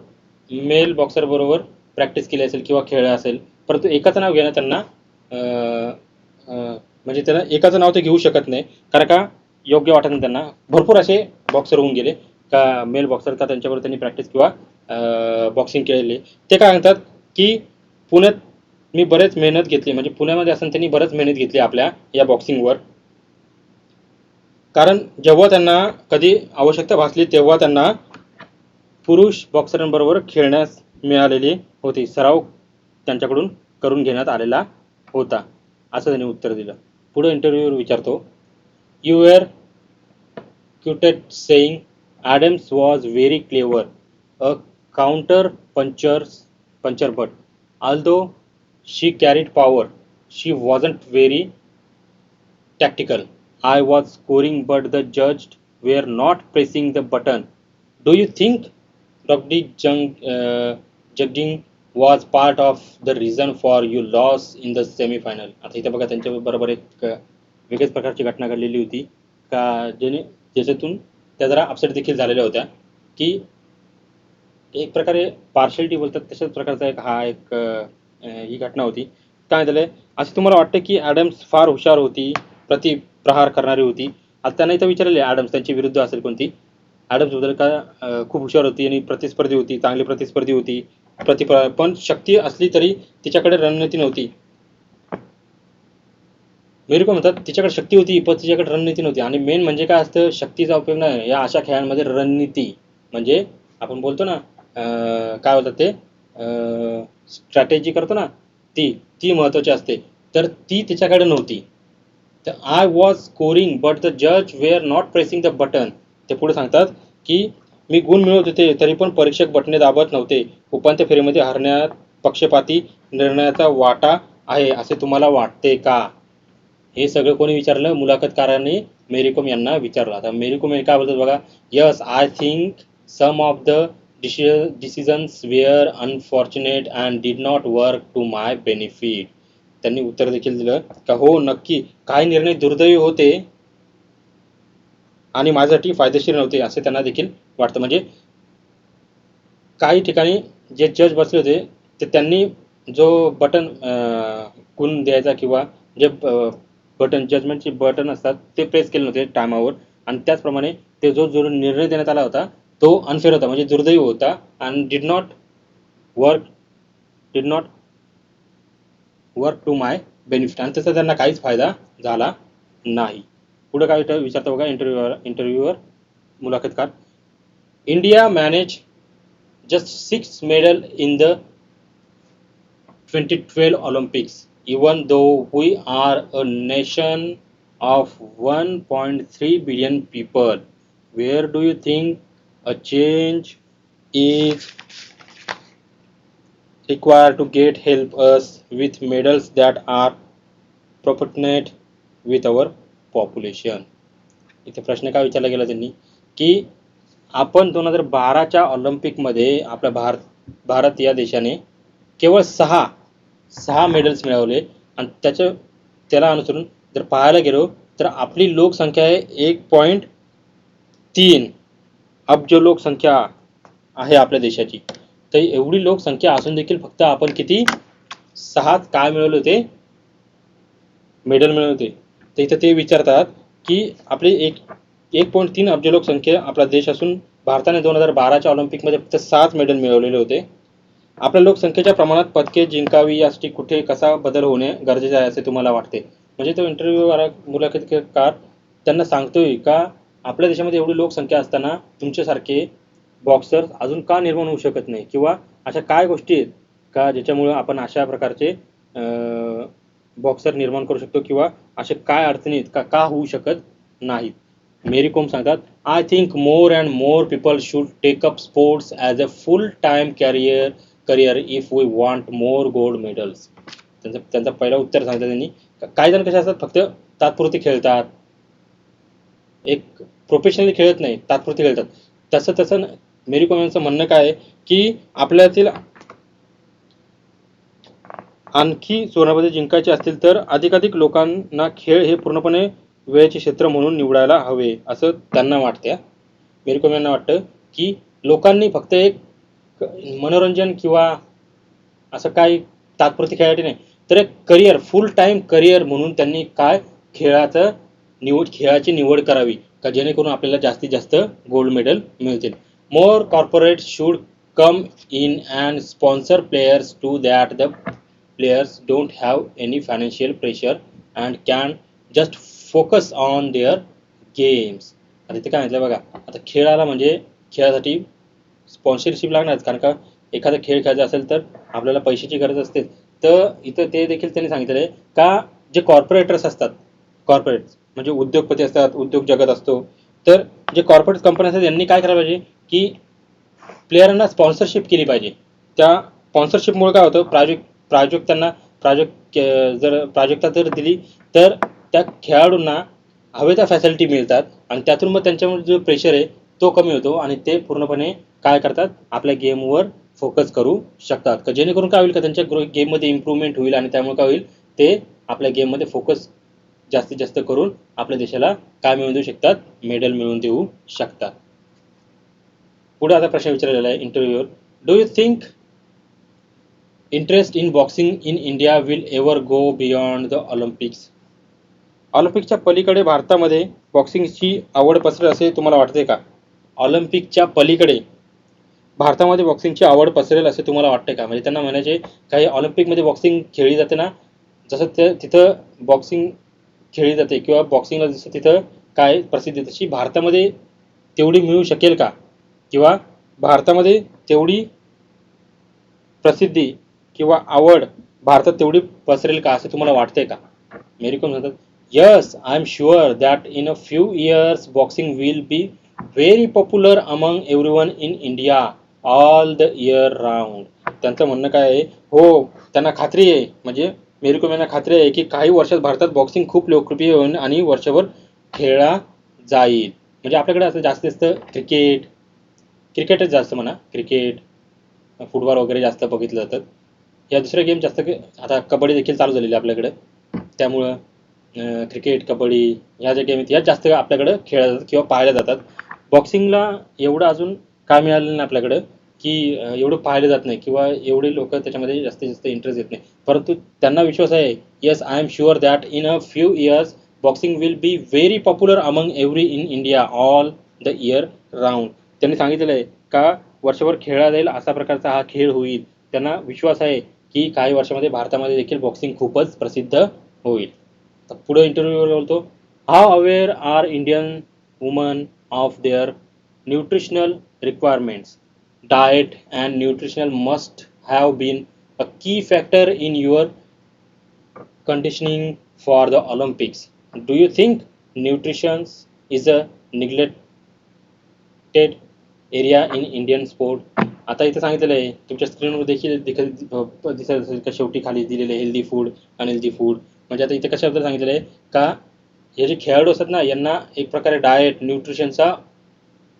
S1: मेल बॉक्सर बरोबर प्रॅक्टिस केली असेल किंवा खेळला असेल, परंतु एकाचं नाव घेणं त्यांना म्हणजे त्यांना एकाचं नाव ते घेऊ शकत नाही कारण का योग्य वाटत नाही त्यांना. भरपूर असे बॉक्सर होऊन गेले का मेल बॉक्सर का त्यांच्याबरोबर त्यांनी प्रॅक्टिस किंवा बॉक्सिंग केलेली. ते काय म्हणतात की पुण्यात मी बरेच मेहनत घेतली, म्हणजे पुण्यामध्ये असताना त्यांनी बरेच मेहनत घेतली आपल्या या बॉक्सिंगवर, कारण जेव्हा त्यांना कधी आवश्यकता भासली तेव्हा त्यांना पुरुष बॉक्सरांबरोबर खेळण्यास मिळालेली होती. सराव त्यांच्याकडून करून घेण्यात आलेला होता, असं त्यांनी उत्तर दिलं. पुढे इंटरव्ह्यूवर विचारतो, you were quoted saying Adams was very clever, a counter puncher, but although she carried power, she wasn't very tactical. I was scoring, but the judges were not pressing the button. Do you think Jugding was part of the reason for you loss in the semi-final? आता इथे बघा त्यांच्या बरोबर एक वेगळ्याच प्रकारची घटना घडलेली होती का ज्याच्यातून त्या जरा अपसेट देखील झालेल्या होत्या की एक प्रकारे पार्शलिटी बोलतात तशाच प्रकारचा एक हा एक ही घटना होती. काय झालं असं तुम्हाला वाटतं की ॲडम्स फार हुशार होती, प्रतिप्रहार करणारी होती. आता त्यांना इथं विचारले ॲडम्स त्यांची विरुद्ध असेल कोणती, ॲडम्सबद्दल का खूप हुशार होती आणि प्रतिस्पर्धी होती, चांगली प्रतिस्पर्धी होती, पण शक्ती असली तरी तिच्याकडे रणनीती नव्हती. मेरी कोम म्हणतात तिच्याकडे शक्ती होती पण तिच्याकडे रणनीती नव्हती. आणि मेन म्हणजे काय असतं, शक्तीचा उपयोग नाही या अशा खेळांमध्ये रणनीती म्हणजे आपण बोलतो ना काय होतं ते स्ट्रॅटेजी करतो ना, ती ती महत्त्वाची असते. तर ती तिच्याकडे नव्हती. तर I was scoring but the जज were not pressing the button. ते पुढे सांगतात की मी गुण मिळवत होते तरी पण परीक्षक बटणे दाबत नव्हते. उपांत्य फेरीमध्ये हरण्यात पक्षपाती निर्णयाचा वाटा आहे असे तुम्हाला वाटते का? हे सगळं कोणी विचारलं? मुलाखतकारांनी मेरी कोम यांना विचारलं. आता मेरी कोम काय बोलतात बघा, yes I think some of the decisions were unfortunate and did not work to my benefit. त्यांनी उत्तर देखील दिलं का हो नक्की काही निर्णय दुर्दैवी होते आणि माझ्यासाठी फायदेशीर नव्हते असे त्यांना देखील वाटतं. म्हणजे काही ठिकाणी जे जज बसले होते ते त्यांनी जो बटन गुण द्यायचा किंवा जे बटन जजमेंटचे बटन असतात ते प्रेस केले नव्हते टायमावर, आणि त्याचप्रमाणे ते जो निर्णय देण्यात आला होता तो अनफेअर होता, म्हणजे दुर्दैवी होता आणि did not work to my benefit, आणि त्याचा त्यांना काहीच फायदा झाला नाही. पुढे काय विचारतो बघा इंटरव्ह्यूवर मुलाखतकार, India manage just 6 medals in the 2012 Olympics. Even though we are a nation of 1.3 billion people, where do you think a change is required to get help us with medals that are proportionate with our population? इथे प्रश्न काय विचारला गेला त्यांनी की आपण 2012च्या ऑलिम्पिकमध्ये आपल्या भारत या देशाने केवळ सहा मेडल्स मिळवले, आणि त्याला अनुसरून जर पाहायला गेलो तर आपली लोकसंख्या आहे 1.3 अब्ज लोकसंख्या आहे आपल्या देशाची. तर एवढी लोकसंख्या असून देखील फक्त आपण किती 6 काय मिळवले होते, मेडल मिळवले होते. तर इथं ते विचारतात की आपली 1.3 अब्ज लोकसंख्या आपला देश असून भारताने 2012च्या ऑलिम्पिकमध्ये फक्त 7 मेडल मिळवलेले होते. आपल्या लोकसंख्येच्या प्रमाणात पदके जिंकावी यासाठी कुठे कसा बदल होणे गरजेचे आहे असे तुम्हाला वाटते? म्हणजे तो इंटरव्ह्यू मुलाखतकार त्यांना सांगतोय का आपल्या देशामध्ये एवढी लोकसंख्या असताना तुमच्यासारखे बॉक्सर अजून का निर्माण होऊ शकत नाही, किंवा अशा काय गोष्टी आहेत का ज्याच्यामुळे आपण अशा प्रकारचे बॉक्सर निर्माण करू शकतो, किंवा असे काय अडचणी आहेत का होऊ शकत नाहीत? मेरी कोम सांगतात, I think more and more people should take up sports as a full time career if we want more gold medals. त्यांचं पहिलं उत्तर सांगतात त्यांनी, काही जण कसे असतात फक्त तात्पुरते खेळतात, एक प्रोफेशनली खेळत नाही, तात्पुरते खेळतात. तसं मेरी कोम यांचं म्हणणं काय आहे की आपल्यातील आणखी सुवर्णपदके जिंकायचे असतील तर अधिकाधिक लोकांना खेळ हे पूर्णपणे वेळेचे क्षेत्र म्हणून निवडायला हवे असं त्यांना वाटतं. मेरी कोम यांना वाटतं की लोकांनी फक्त एक मनोरंजन किंवा असं काही तात्पुरती खेळासाठी नाही, तर एक करिअर, फुल टाइम करिअर म्हणून त्यांनी काय खेळाची निवड करावी का जेणेकरून आपल्याला जास्तीत जास्त गोल्ड मेडल मिळतील. More corporate should come in and sponsor players to that the players don't have any financial pressure and can just focus on their games. आता इथे काय म्हटलं बघा, आता खेळाला म्हणजे खेळासाठी स्पॉन्सरशिप लागणार, कारण का एखादा खेळ खेळायचा असेल तर आपल्याला पैशाची गरज असते. तर इथं ते देखील त्यांनी सांगितलेलं आहे का जे कॉर्पोरेटर्स असतात, कॉर्पोरेट म्हणजे उद्योगपती असतात, उद्योग जगत असतो, तर जे कॉर्पोरेट कंपनी असतात यांनी काय करायला पाहिजे की प्लेयरांना स्पॉन्सरशिप केली पाहिजे. त्या स्पॉन्सरशिपमुळे काय होतं, प्रायोजक प्रायोजक जर प्रायोजकता जर दिली तर त्या खेळाडूंना हवे त्या फॅसिलिटी मिळतात आणि त्यातून मग त्यांच्यावर जो प्रेशर आहे तो कमी होतो आणि ते पूर्णपणे काय करतात, आपल्या गेमवर फोकस करू शकतात. का जेणेकरून काय होईल का त्यांच्या गेममध्ये इम्प्रूव्हमेंट होईल आणि त्यामुळे काय होईल ते आपल्या गेममध्ये फोकस जास्तीत जास्त करून आपल्या देशाला काय मिळवून देऊ शकतात, मेडल मिळवून देऊ शकतात. पुढे आता प्रश्न विचारलेला आहे interviewer, do you think interest in boxing in India will ever go beyond the Olympics? ऑलिम्पिकच्या पलीकडे भारतामध्ये बॉक्सिंगची आवड पसरेल असे तुम्हाला वाटते का? ऑलिम्पिकच्या पलीकडे भारतामध्ये बॉक्सिंगची आवड पसरेल असे तुम्हाला वाटते का? म्हणजे त्यांना म्हणायचे काही ऑलिम्पिकमध्ये बॉक्सिंग खेळली जाते ना, जसं ते तिथं बॉक्सिंग खेळली जाते किंवा बॉक्सिंगला जसं तिथं काय प्रसिद्धी तशी भारतामध्ये तेवढी मिळू शकेल का? किंवा भारतामध्ये तेवढी प्रसिद्धी किंवा आवड भारतात तेवढी पसरेल का असं तुम्हाला वाटतंय का? मेरी कोम म्हणतात, yes I am sure that in a few years boxing will be very popular among everyone in India all the year round. त्यांचं म्हणणं काय आहे, हो त्यांना खात्री आहे, म्हणजे मेरी कोम यांना खात्री आहे की काही वर्षात भारतात बॉक्सिंग खूप लोकप्रिय होईल आणि वर्षभर खेळला जाईल. म्हणजे आपल्याकडे असं जास्तीत जास्त क्रिकेटच जास्त म्हणा, क्रिकेट फुटबॉल वगैरे जास्त बघितलं जातं. या दुसऱ्या गेम जास्त आता कबड्डी देखील चालू झालेली आहे आपल्याकडे, त्यामुळं क्रिकेट कबड्डी ह्या ज्या गेम आहेत ह्या जास्त आपल्याकडं खेळल्या जातात किंवा पाहिल्या जातात. बॉक्सिंगला एवढं अजून काय मिळालेलं नाही आपल्याकडं की एवढं पाहिलं जात नाही किंवा एवढे लोक त्याच्यामध्ये जास्तीत जास्त इंटरेस्ट येत नाही. परंतु त्यांना विश्वास आहे, yes I am sure that in a few years boxing will be very popular among every in India all the year round. त्यांनी सांगितलेलं आहे का वर्षभर खेळला जाईल असा प्रकारचा हा खेळ होईल. त्यांना विश्वास आहे की काही वर्षामध्ये भारतामध्ये देखील बॉक्सिंग खूपच प्रसिद्ध होईल. तर पुढे इंटरव्ह्यूवर बोलतो, how aware are Indian women of their nutritional requirements? Diet and nutritional must have been a key factor in your conditioning for the Olympics. Do you think nutrition is a neglected area in Indian sport? आता इथे सांगितलेलं आहे तुमच्या स्क्रीनवर देखील दिसत असेल का शेवटी खाली दिलेलं आहे हेल्दी फूड अनहेल्दी फूड. म्हणजे आता इथे कशाबद्दल सांगितलेलं आहे का हे जे खेळाडू असतात ना यांना एक प्रकारे डाएट न्यूट्रिशनचा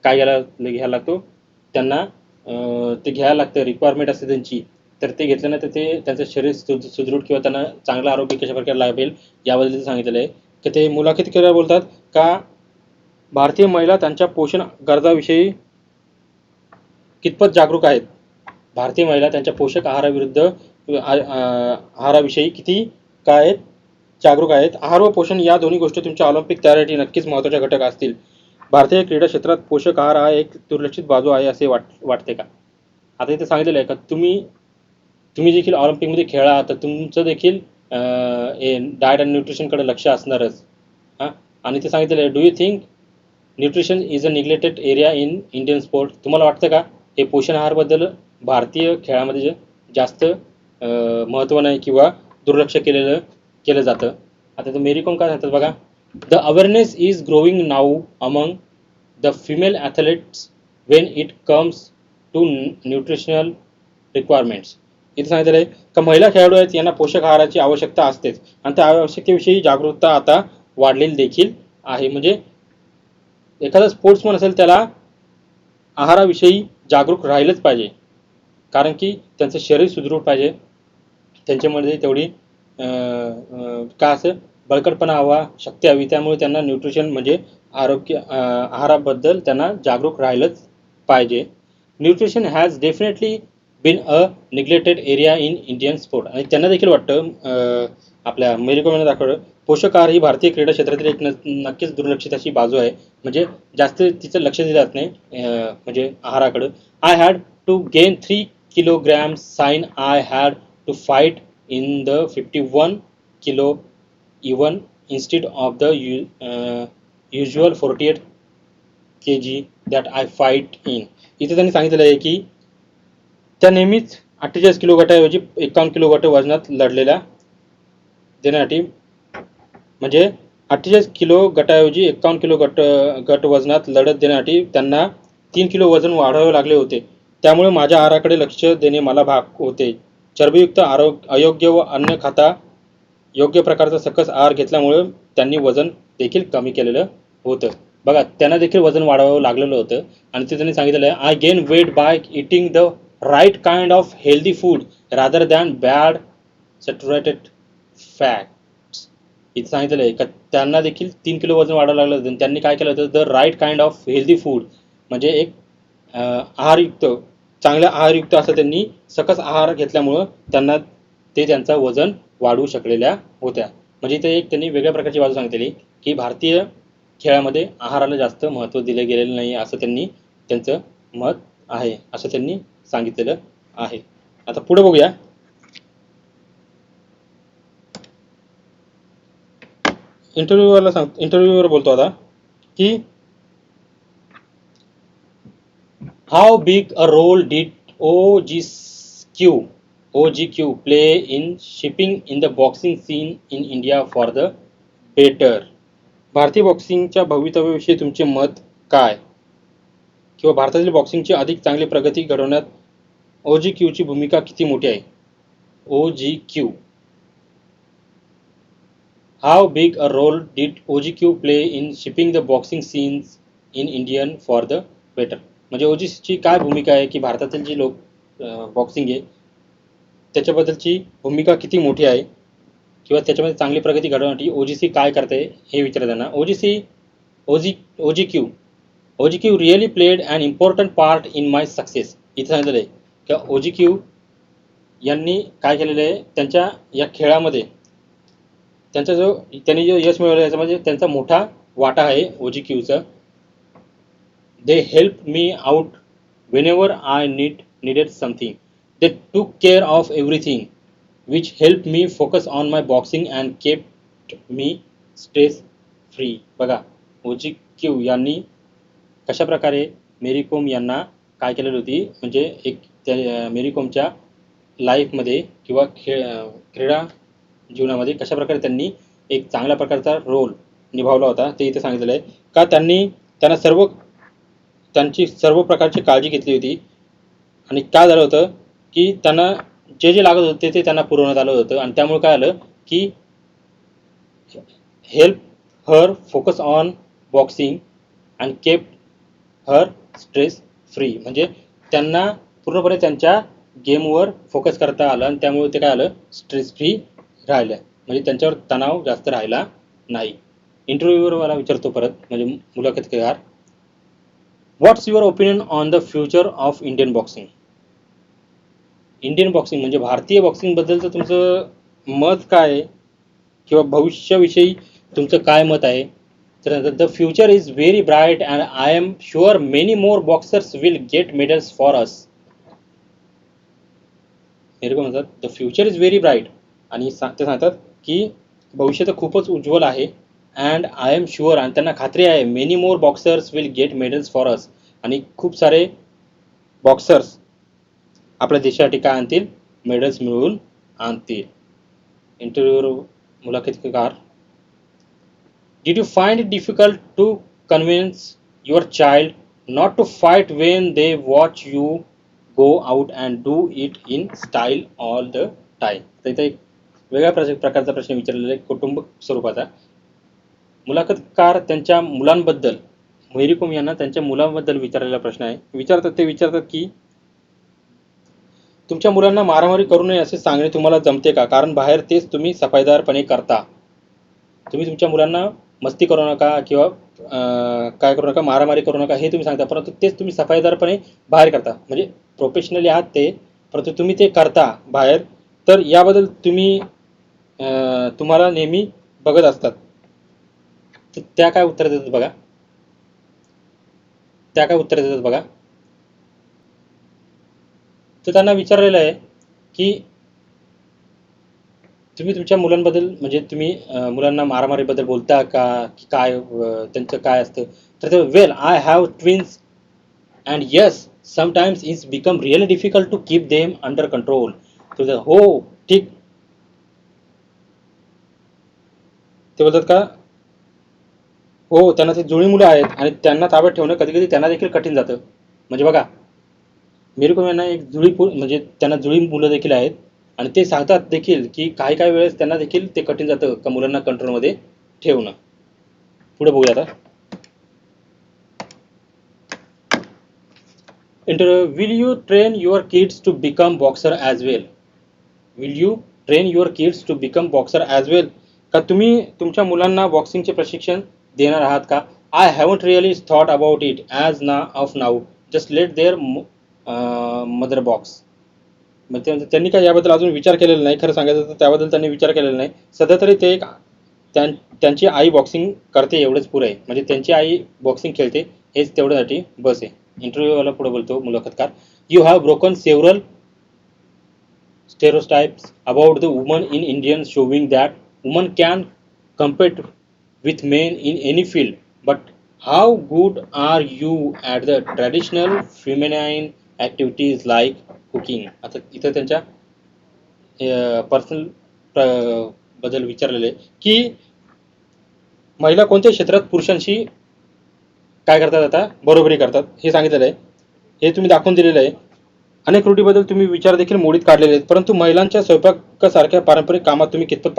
S1: काय घ्यायला लागतो, त्यांना ते घ्यायला लागतं, रिक्वायरमेंट असते त्यांची. तर ते घेतलं नाही तर ते त्यांचं शरीर सुदृढ किंवा त्यांना चांगलं आरोग्य कशा प्रकारे लाभेल याबद्दल सांगितलेलं आहे. की ते मुलाखत केल्यावर बोलतात का भारतीय महिला त्यांच्या पोषण गरजाविषयी कितपत जागरूक आहेत. भारतीय महिला त्यांच्या पोषक आहाराविरुद्ध आहाराविषयी किती काय आहेत जागरूक आहेत. आहार व पोषण या दोन्ही गोष्टी तुमच्या ऑलिम्पिक तयारीसाठी नक्कीच महत्त्वाच्या घटक असतील. भारतीय क्रीडा क्षेत्रात पोषक आहार हा एक दुर्लक्षित बाजू आहे असे वाटते का? आता इथे सांगितलेलं आहे का तुम्ही देखील ऑलिम्पिकमध्ये खेळा तर तुमचं देखील डाएट अँड न्यूट्रिशनकडे लक्ष असणारच. हां, आणि ते सांगितलेलं आहे, do you think nutrition is a neglected area in Indian sport? तुम्हाला वाटतं का हे पोषण आहारबद्दल भारतीय खेळामध्ये जास्त महत्त्व नाही किंवा दुर्लक्ष केलं जातं? आता तर मेरी कोम काय सांगतात बघा, the awareness is growing now among the female athletes when it comes to nutritional requirements. इथे सांगितलं आहे का महिला खेळाडू आहेत यांना पोषक आहाराची आवश्यकता असतेच आणि त्या आवश्यकतेविषयी जागरूकता आता वाढलेली देखील आहे. म्हणजे एखादा स्पोर्ट्समन असेल त्याला आहाराविषयी जागरूक राहिलंच पाहिजे, कारण की त्यांचं शरीर सुदृढ पाहिजे, त्यांच्यामध्ये तेवढी काय असं बळकटपणा हवा, शक्ती हवी. त्यामुळे त्यांना न्यूट्रिशन म्हणजे आहाराबद्दल त्यांना जागरूक राहिलंच पाहिजे. Nutrition has definitely been a neglected area in Indian sport. आणि त्यांना देखील वाटतं आपल्या मेरी कोमने दाखवलं पोषक आहार ही भारतीय क्रीडा क्षेत्रातील एक नक्कीच दुर्लक्षित अशी बाजू आहे. म्हणजे जास्त तिचं लक्ष दिलं जात नाही म्हणजे आहाराकडं. I had to gain 3 kilograms sign I had to fight in the 51 kilo even instead of the usual 48 kg that I fight in. इथे त्यांनी सांगितलेलं आहे की त्या नेहमीच 48 किलो गटाऐवजी 51 किलो गट वजनात लढलेल्या देण्यासाठी म्हणजे 48 किलो गटाऐवजी 51 किलो गट वजनात लढत देण्यासाठी त्यांना 3 किलो वजन वाढवावे लागले होते. त्यामुळे माझ्या आहाराकडे लक्ष देणे मला भाग होते. चरबीयुक्त अयोग्य व अन्न खाता योग्य प्रकारचा सकस आहार घेतल्यामुळे त्यांनी वजन देखील कमी केलेलं होतं. बघा, त्यांना देखील वजन वाढवावं लागलेलं होतं आणि ते त्यांनी सांगितलेलं आहे, I gain weight by eating the right kind of healthy food rather than bad saturated fats. इथे सांगितलेलं आहे का त्यांना देखील 3 किलो वजन वाढावं लागलं होतं. त्यांनी काय केलं होतं, the right kind of healthy food म्हणजे एक आहारयुक्त चांगल्या आहारयुक्त असं त्यांनी सकस आहार घेतल्यामुळं त्यांना त्यांचं वजन वाढवू शकलेल्या होत्या. म्हणजे इथे एक त्यांनी वेगळ्या प्रकारची बाजू सांगितलेली की भारतीय खेळामध्ये आहाराला जास्त महत्त्व दिले गेलेलं नाही असं त्यांचं मत आहे असं त्यांनी सांगितलेलं आहे. आता पुढे बघूया. इंटरव्ह्यूवर बोलतो आता की how big a role did OGQ play in shipping in the boxing scene in India for the better. भारतीय बॉक्सिंगच्या भवितव्याविषयी तुमचे मत काय किंवा भारतातील बॉक्सिंगची अधिक चांगली प्रगती घडवण्यात OGQची भूमिका किती मोठी आहे. OGQ how big a role did OGQ play in shipping the boxing scenes in Indian for the better. म्हणजे OGCची काय भूमिका आहे की भारतातील जी लोक बॉक्सिंग आहे त्याच्याबद्दलची भूमिका किती मोठी आहे किंवा त्याच्यामध्ये चांगली प्रगती घडवण्यासाठी OGC काय करते हे विचारलं त्यांना. OGQ really played an important part in my success. इथे सांगितलेलं आहे की OGQ यांनी काय केलेलं आहे त्यांच्या या खेळामध्ये त्यांनी जो यश मिळवलं याच्यामध्ये त्यांचा मोठा वाटा आहे OGQचा. They help me out whenever I needed something. They took care of everything, which helped me focus on my boxing and kept me stress free. बघा, OGQ यांनी कशा प्रकारे मेरी कोम यांना काय केलेली होती म्हणजे एक मेरी कोमच्या लाईफमध्ये किंवा क्रीडा जीवनामध्ये कशा प्रकारे त्यांनी एक चांगल्या प्रकारचा रोल निभावला होता ते इथे सांगितलेलं आहे. का त्यांची सर्व प्रकारची काळजी घेतली होती आणि काय झालं होतं की त्यांना जे लागत होते ते त्यांना पुरवण्यात आलं होतं आणि त्यामुळे काय आलं की help her focus on boxing and keep her stress free. म्हणजे त्यांना पूर्णपणे त्यांच्या गेमवर फोकस करता आलं आणि त्यामुळे ते काय आलं स्ट्रेस फ्री राहिलं. म्हणजे त्यांच्यावर तणाव जास्त राहिला नाही. इंटरव्ह्यूवर मला विचारतो परत म्हणजे मुलाखतकार, what's your opinion on the future of Indian boxing. Indian boxing म्हणजे भारतीय बॉक्सिंगबद्दलचं तुमचं मत काय आहे किंवा भविष्याविषयी तुमचं काय मत आहे. तर the future is very bright and I am sure many more boxers will get medals for us. मेरे को म्हणतात the future is very bright आणि ते सांगतात की भविष्य तर खूपच उज्ज्वल आहे. अँड आय एम शुअर आणि त्यांना खात्री आहे many more boxers will get medals for us आणि खूप सारे बॉक्सर्स आपल्या देशासाठी काय आणतील मेडल्स मिळवून आणतील. इंटरव्ह्यूवर मुलाखतकार, did you find it difficult to convince your child not to fight when they watch you go out and do it in style all the time. तर इथे एक वेगळ्या प्रकारचा प्रश्न विचारलेला आहे कुटुंब स्वरूपाचा. मुलाखतकार त्यांच्या मुलांबद्दल मेरी कोम यांना त्यांच्या मुलांबद्दल विचारलेला प्रश्न आहे. ते विचारतात की तुमच्या मुलांना मारामारी करू नये असे सांगणे तुम्हाला जमते का, कारण बाहेर तेच तुम्ही सफाईदारपणे करता. तुम्ही तुमच्या मुलांना मस्ती करू नका किंवा काय करू नका मारामारी करू नका हे तुम्ही सांगता परंतु तेच तुम्ही सफाईदारपणे बाहेर करता. म्हणजे प्रोफेशनली आहात ते परंतु तुम्ही ते करता बाहेर. तर याबद्दल तुम्हाला नेहमी बघत असतात. तर त्या काय उत्तर देतात बघा. तर त्यांना विचारलेलं आहे की तुम्ही तुमच्या मुलांबद्दल म्हणजे तुम्ही मुलांना मारामारीबद्दल बोलता का की काय त्यांचं काय असतं. तर ते well I have twins and yes sometimes it's become really difficult to keep them under control. तुझं हो ठीक ते बोलतात का, हो त्यांना ते जुळी मुलं आहेत आणि त्यांना ताब्यात ठेवणं कधी कधी त्यांना देखील कठीण जातं. म्हणजे बघा, मेरी कोम यांना एक म्हणजे त्यांना जुळी मुलं देखील आहेत आणि ते सांगतात देखील की काही काही वेळेस त्यांना देखील ते कठीण जातं का मुलांना कंट्रोलमध्ये ठेवणं. पुढे बघूया आता. Will you train your kids to become boxer as well. Will you train your kids to become boxer as well. का तुम्ही तुमच्या मुलांना बॉक्सिंगचे प्रशिक्षण देणार आहात का? I haven't really thought about it as on of now, just let their mother box. मग त्यांनी काय याबद्दल अजून विचार केलेला नाही. खरं सांगायचं तर त्याबद्दल त्यांनी विचार केलेला नाही. सध्या तरी ते एक त्यांची आई बॉक्सिंग करते एवढंच पुरं आहे. म्हणजे त्यांची आई बॉक्सिंग खेळते हेच तेवढ्यासाठी बस आहे. इंटरव्ह्यूवाला पुढे बोलतो मुलाखतकार, you have broken several stereotypes about the woman in India, showing that women can compete with men in any field. But how good are you at the traditional feminine activities like cooking? आता इथं त्यांच्या पर्सनल बद्दल विचारलेले आहे की महिला कोणत्या क्षेत्रात पुरुषांशी काय करतात, आता बरोबरी करतात हे सांगितलेलं आहे. हे तुम्ही दाखवून दिलेलं आहे. अनेक त्रुटीबद्दल तुम्ही विचार देखील मोडीत काढलेले आहेत, परंतु महिलांच्या स्वयंपाकासारख्या पारंपरिक कामात तुम्ही कितपत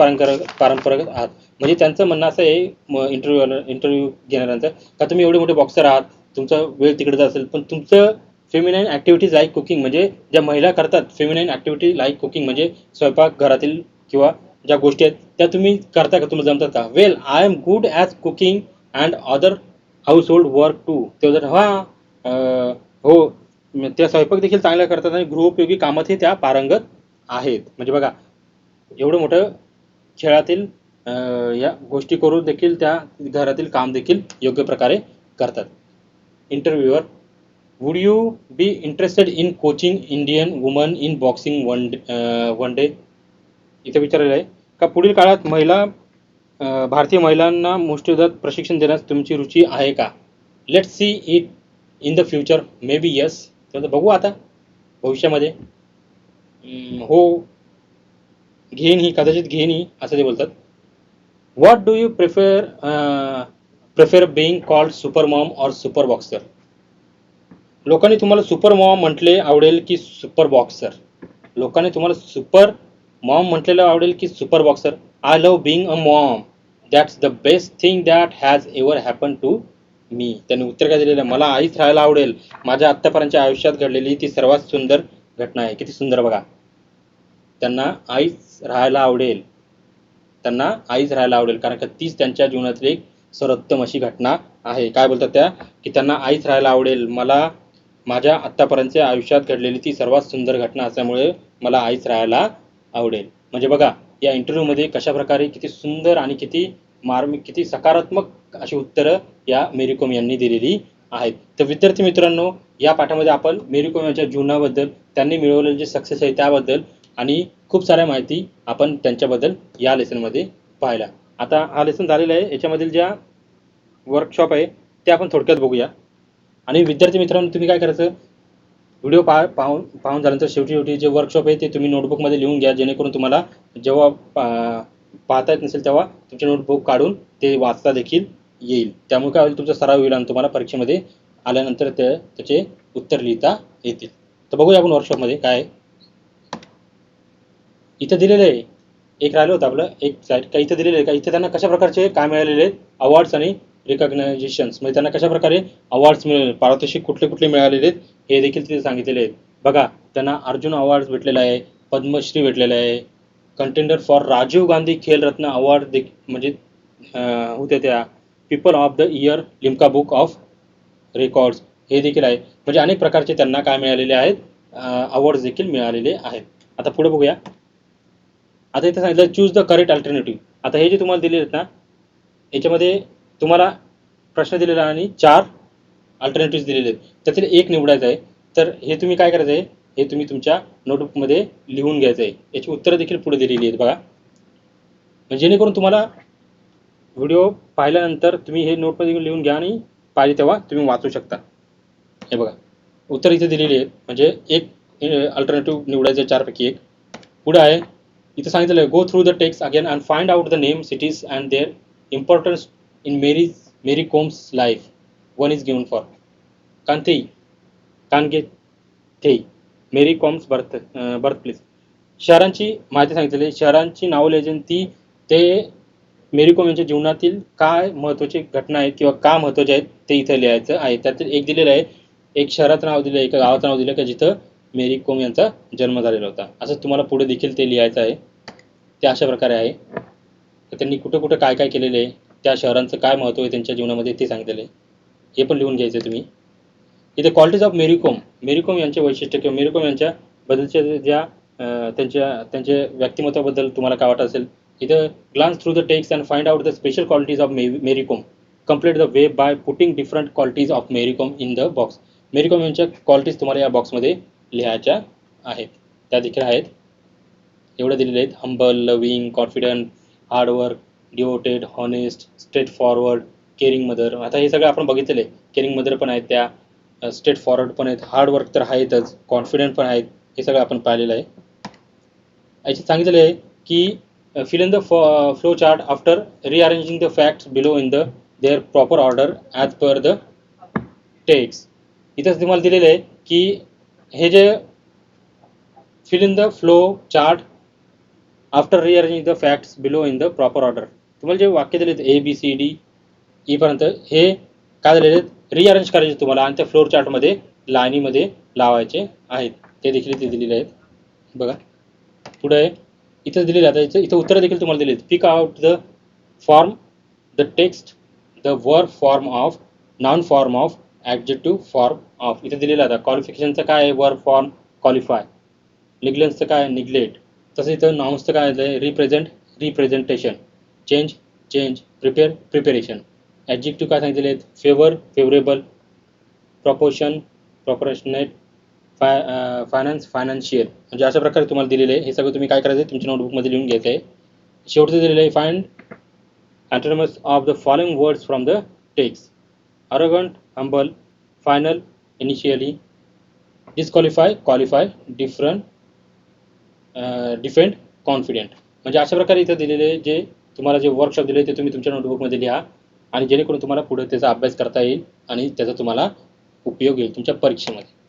S1: पारंपरिक आहात. म्हणजे त्यांचं म्हणणं असं आहे इंटरव्ह्यू घेणाऱ्यांचं, का तुम्ही एवढे मोठे बॉक्सर आहात, तुमचा वेळ तिकडे असेल, पण तुमचं फेमिनाईन ॲक्टिव्हिटीज लाईक कुकिंग, म्हणजे ज्या महिला करतात फेमिनाईन ॲक्टिव्हिटी लाईक कुकिंग, म्हणजे स्वयंपाक घरातील किंवा ज्या गोष्टी आहेत त्या तुम्ही करता का, तुम्हाला जमतात का? Well I am good as cooking and other household work too. ते जर हो त्या स्वयंपाक देखील चांगल्या करतात आणि गृहोपयोगी कामातही त्या पारंगत आहेत. म्हणजे बघा, एवढं मोठं खेळातील या गोष्टी करून देखील त्या घरातील काम देखील योग्य प्रकारे करतात. इंटरव्ह्यूअर, would you be interested in coaching Indian woman in boxing one day. इथे विचारलेलं आहे का पुढील काळात भारतीय महिलांना मुष्टियुद्धात प्रशिक्षण देण्यास तुमची रुची आहे का? Let see it in the future, may be yes. बघू आता भविष्यामध्ये. हो घेईन ही, कदाचित घेईन ही असं ते बोलतात. What do you prefer being called super Maugham और सुपर बॉक्सर. लोकांनी तुम्हाला सुपर मॉम म्हटले आवडेल की सुपर बॉक्सर. लोकांनी तुम्हाला सुपर मॉम म्हटलेलं आवडेल की super boxer. I love being a mom, that's the best thing that has ever happen to me. त्यांनी उत्तर काय दिलेलं आहे, मला आईच राहायला आवडेल, माझ्या आत्तापर्यंतच्या आयुष्यात घडलेली ती सर्वात सुंदर घटना आहे. किती सुंदर बघा, त्यांना आईच राहायला आवडेल, त्यांना आईच राहायला आवडेल, कारण का तीच त्यांच्या जीवनातली एक सर्वोत्तम अशी घटना आहे. काय बोलतात त्या, की त्यांना आईच राहायला आवडेल, मला माझ्या आत्तापर्यंतच्या आयुष्यात घडलेली ती सर्वात सुंदर घटना असल्यामुळे मला आईच राहायला आवडेल. म्हणजे बघा या इंटरव्ह्यूमध्ये कशा प्रकारे किती सुंदर आणि किती मार्मिक, किती सकारात्मक अशी उत्तरं या मेरी कोम यांनी दिलेली आहेत. तर विद्यार्थी मित्रांनो, या पाठामध्ये आपण मेरी कोम यांच्या जीवनाबद्दल, त्यांनी मिळवलेले जे सक्सेस आहे त्याबद्दल आणि खूप साऱ्या माहिती आपण त्यांच्याबद्दल या लेसनमध्ये पाहिला. आता हा लेसन झालेला आहे, याच्यामधील ज्या वर्कशॉप आहे ते आपण थोडक्यात बघूया. आणि विद्यार्थी मित्रांनो, तुम्ही काय करायचं, व्हिडिओ पाहून झाल्यानंतर शेवटी जे वर्कशॉप आहे ते तुम्ही नोटबुकमध्ये लिहून घ्या, जेणेकरून तुम्हाला जेव्हा पाहता येत नसेल तेव्हा तुमचे नोटबुक काढून ते वाचता देखील येईल. त्यामुळे काय होईल, तुमचा सराव होईल आणि तुम्हाला परीक्षेमध्ये आल्यानंतर त्याचे उत्तर लिहिता येतील. तर बघूया आपण वर्कशॉपमध्ये काय आहे. इथं दिलेलं आहे, एक राहिलं होतं आपलं एक साईड, का इथं दिलेलं आहे का इथे त्यांना कशा प्रकारचे काय मिळालेले आहेत, अवॉर्ड्स आणि रिकॉग्नायझेशन्स, म्हणजे त्यांना कशा प्रकारे अवॉर्ड्स मिळाले, पारितोषिक कुठले कुठले मिळालेले आहेत हे देखील तिथे सांगितलेले आहेत. बघा, त्यांना अर्जुन अवॉर्ड्स भेटलेला आहे, पद्मश्री भेटलेला आहे, contender for Rajiv Gandhi Khelratna award म्हणजे होत्या त्या, people of the year Limca book of records हे देखील आहे. म्हणजे अनेक प्रकारचे त्यांना काय मिळालेले आहेत, अवॉर्ड्स देखील मिळालेले आहेत. आता पुढे बघूया. आता इथे सांगितलं चूज द करेक्ट अल्टरनेटिव्ह. आता हे जे तुम्हाला दिले आहेत ना, याच्यामध्ये तुम्हाला प्रश्न दिलेला आणि 4 अल्टरनेटिव्ह दिलेले आहेत, त्यातील एक निवडायचं आहे. तर हे तुम्ही काय करायचं आहे, हे तुम्ही तुमच्या नोटबुकमध्ये लिहून घ्यायचं आहे. याची उत्तरं देखील पुढे दिलेली आहेत बघा, म्हणजे जेणेकरून तुम्हाला व्हिडिओ पाहिल्यानंतर तुम्ही हे नोटमध्ये लिहून घ्या आणि पाहिजे तेव्हा तुम्ही वाचू शकता. हे बघा, उत्तर इथे दिलेली आहेत, म्हणजे एक अल्टरनेटिव्ह निवडायचं चारपैकी एक. पुढे आहे, इथं सांगितलेलं आहे, go through the text again and find out the name cities and their importance in Mary Kom's life. One is given for Kangathei, कानगे मेरी कॉम्स बर्थ प्लेस. शहरांची माहिती सांगितलेली आहे, शहरांची नावं लिहायची, ती ते मेरी कॉम यांच्या जीवनातील काय महत्त्वाची घटना आहेत किंवा का महत्त्वाचे आहेत ते इथं लिहायचं आहे. त्यातील एक दिलेलं आहे, एक शहराचं नाव दिलं आहे, एका गावाचं नाव दिलं का जिथं मेरी कॉम यांचा जन्म झालेला होता. असं तुम्हाला पुढे देखील ते लिहायचं आहे. ते अशा प्रकारे आहे, तर त्यांनी कुठं कुठं काय काय केलेलं आहे, त्या शहरांचं काय महत्त्व आहे त्यांच्या जीवनामध्ये ते सांगितलेलं आहे. हे पण लिहून घ्यायचं तुम्ही. इथे क्वालिटीज ऑफ मेरी कॉम यांचे वैशिष्ट्य किंवा मेरी कॉम यांच्या बद्दलच्या ज्या त्यांच्या व्यक्तिमत्वाबद्दल तुम्हाला काय वाटत असेल, इथं glance through the text and find out the special qualities of Mary Kom. Complete the way by putting different qualities of Mary Kom in the box. Mary Kom यांच्या क्वालिटीज तुम्हाला या बॉक्समध्ये लिहायच्या आहेत, त्या देखील आहेत. एवढं दिलेले आहेत, humble, loving, confident, hard work, devoted, honest, straight forward, caring mother. आता हे सगळं आपण बघितलेलं आहे. केअरिंग मदर पण आहेत, त्या स्ट्रेट फॉरवर्ड पण आहेत, हार्डवर्क तर आहेतच, कॉन्फिडंट पण आहेत. हे सगळं आपण पाहिलेलं आहे. याची सांगितलेलं आहे की fill in the flow chart after rearranging the facts below in the their proper order as per the text. इथंच तुम्हाला दिलेलं आहे की हे जे fill in the flow chart after rearranging the facts below in the proper order. तुम्हाला जे वाक्य दिले आहेत ABCD पर्यंत, हे काय झालेले आहेत, रिअरेंज करायचे तुम्हाला आणि त्या फ्लोर चार्टमध्ये लाईनीमध्ये लावायचे आहेत. ते देखील इथे दिलेले आहेत. बघा पुढे इथं दिलेलं आहे, आता इथं उत्तरं देखील तुम्हाला दिली आहेत. Pick out the form, the text, the verb form of, noun form of, adjective form of. इथं दिलेलं आहे. आता क्वालिफिकेशनचं काय आहे, वर्ब फॉर्म क्वालिफाय. निग्लेन्सचं काय आहे, निग्लेक्ट. तसं इथं नाउन्सचं काय आहे, रिप्रेझेंटेशन, चेंज, प्रिपेरेशन. ॲडजेक्टिव्ह काय सांगितलेले आहेत, फेवर, फेवरेबल, प्रपोर्शनेट, फायनान्शियल. म्हणजे अशा प्रकारे तुम्हाला दिलेलं आहे. हे सगळं तुम्ही काय करायचं आहे, तुमच्या नोटबुकमध्ये लिहून घ्यायचं आहे. शेवटचं दिलेलं आहे, find antonyms of the following words from the text: arrogant, humble, final, initially, disqualify, qualify, defend, confident. म्हणजे अशा प्रकारे इथं दिलेले जे तुम्हाला जे वर्कशॉप दिले ते तुम्ही तुमच्या नोटबुकमध्ये लिहा, आणि जेणेकरून तुम्हाला पुढे त्याचा अभ्यास करता येईल आणि त्याचा तुम्हाला उपयोग येईल तुमच्या परीक्षेमध्ये.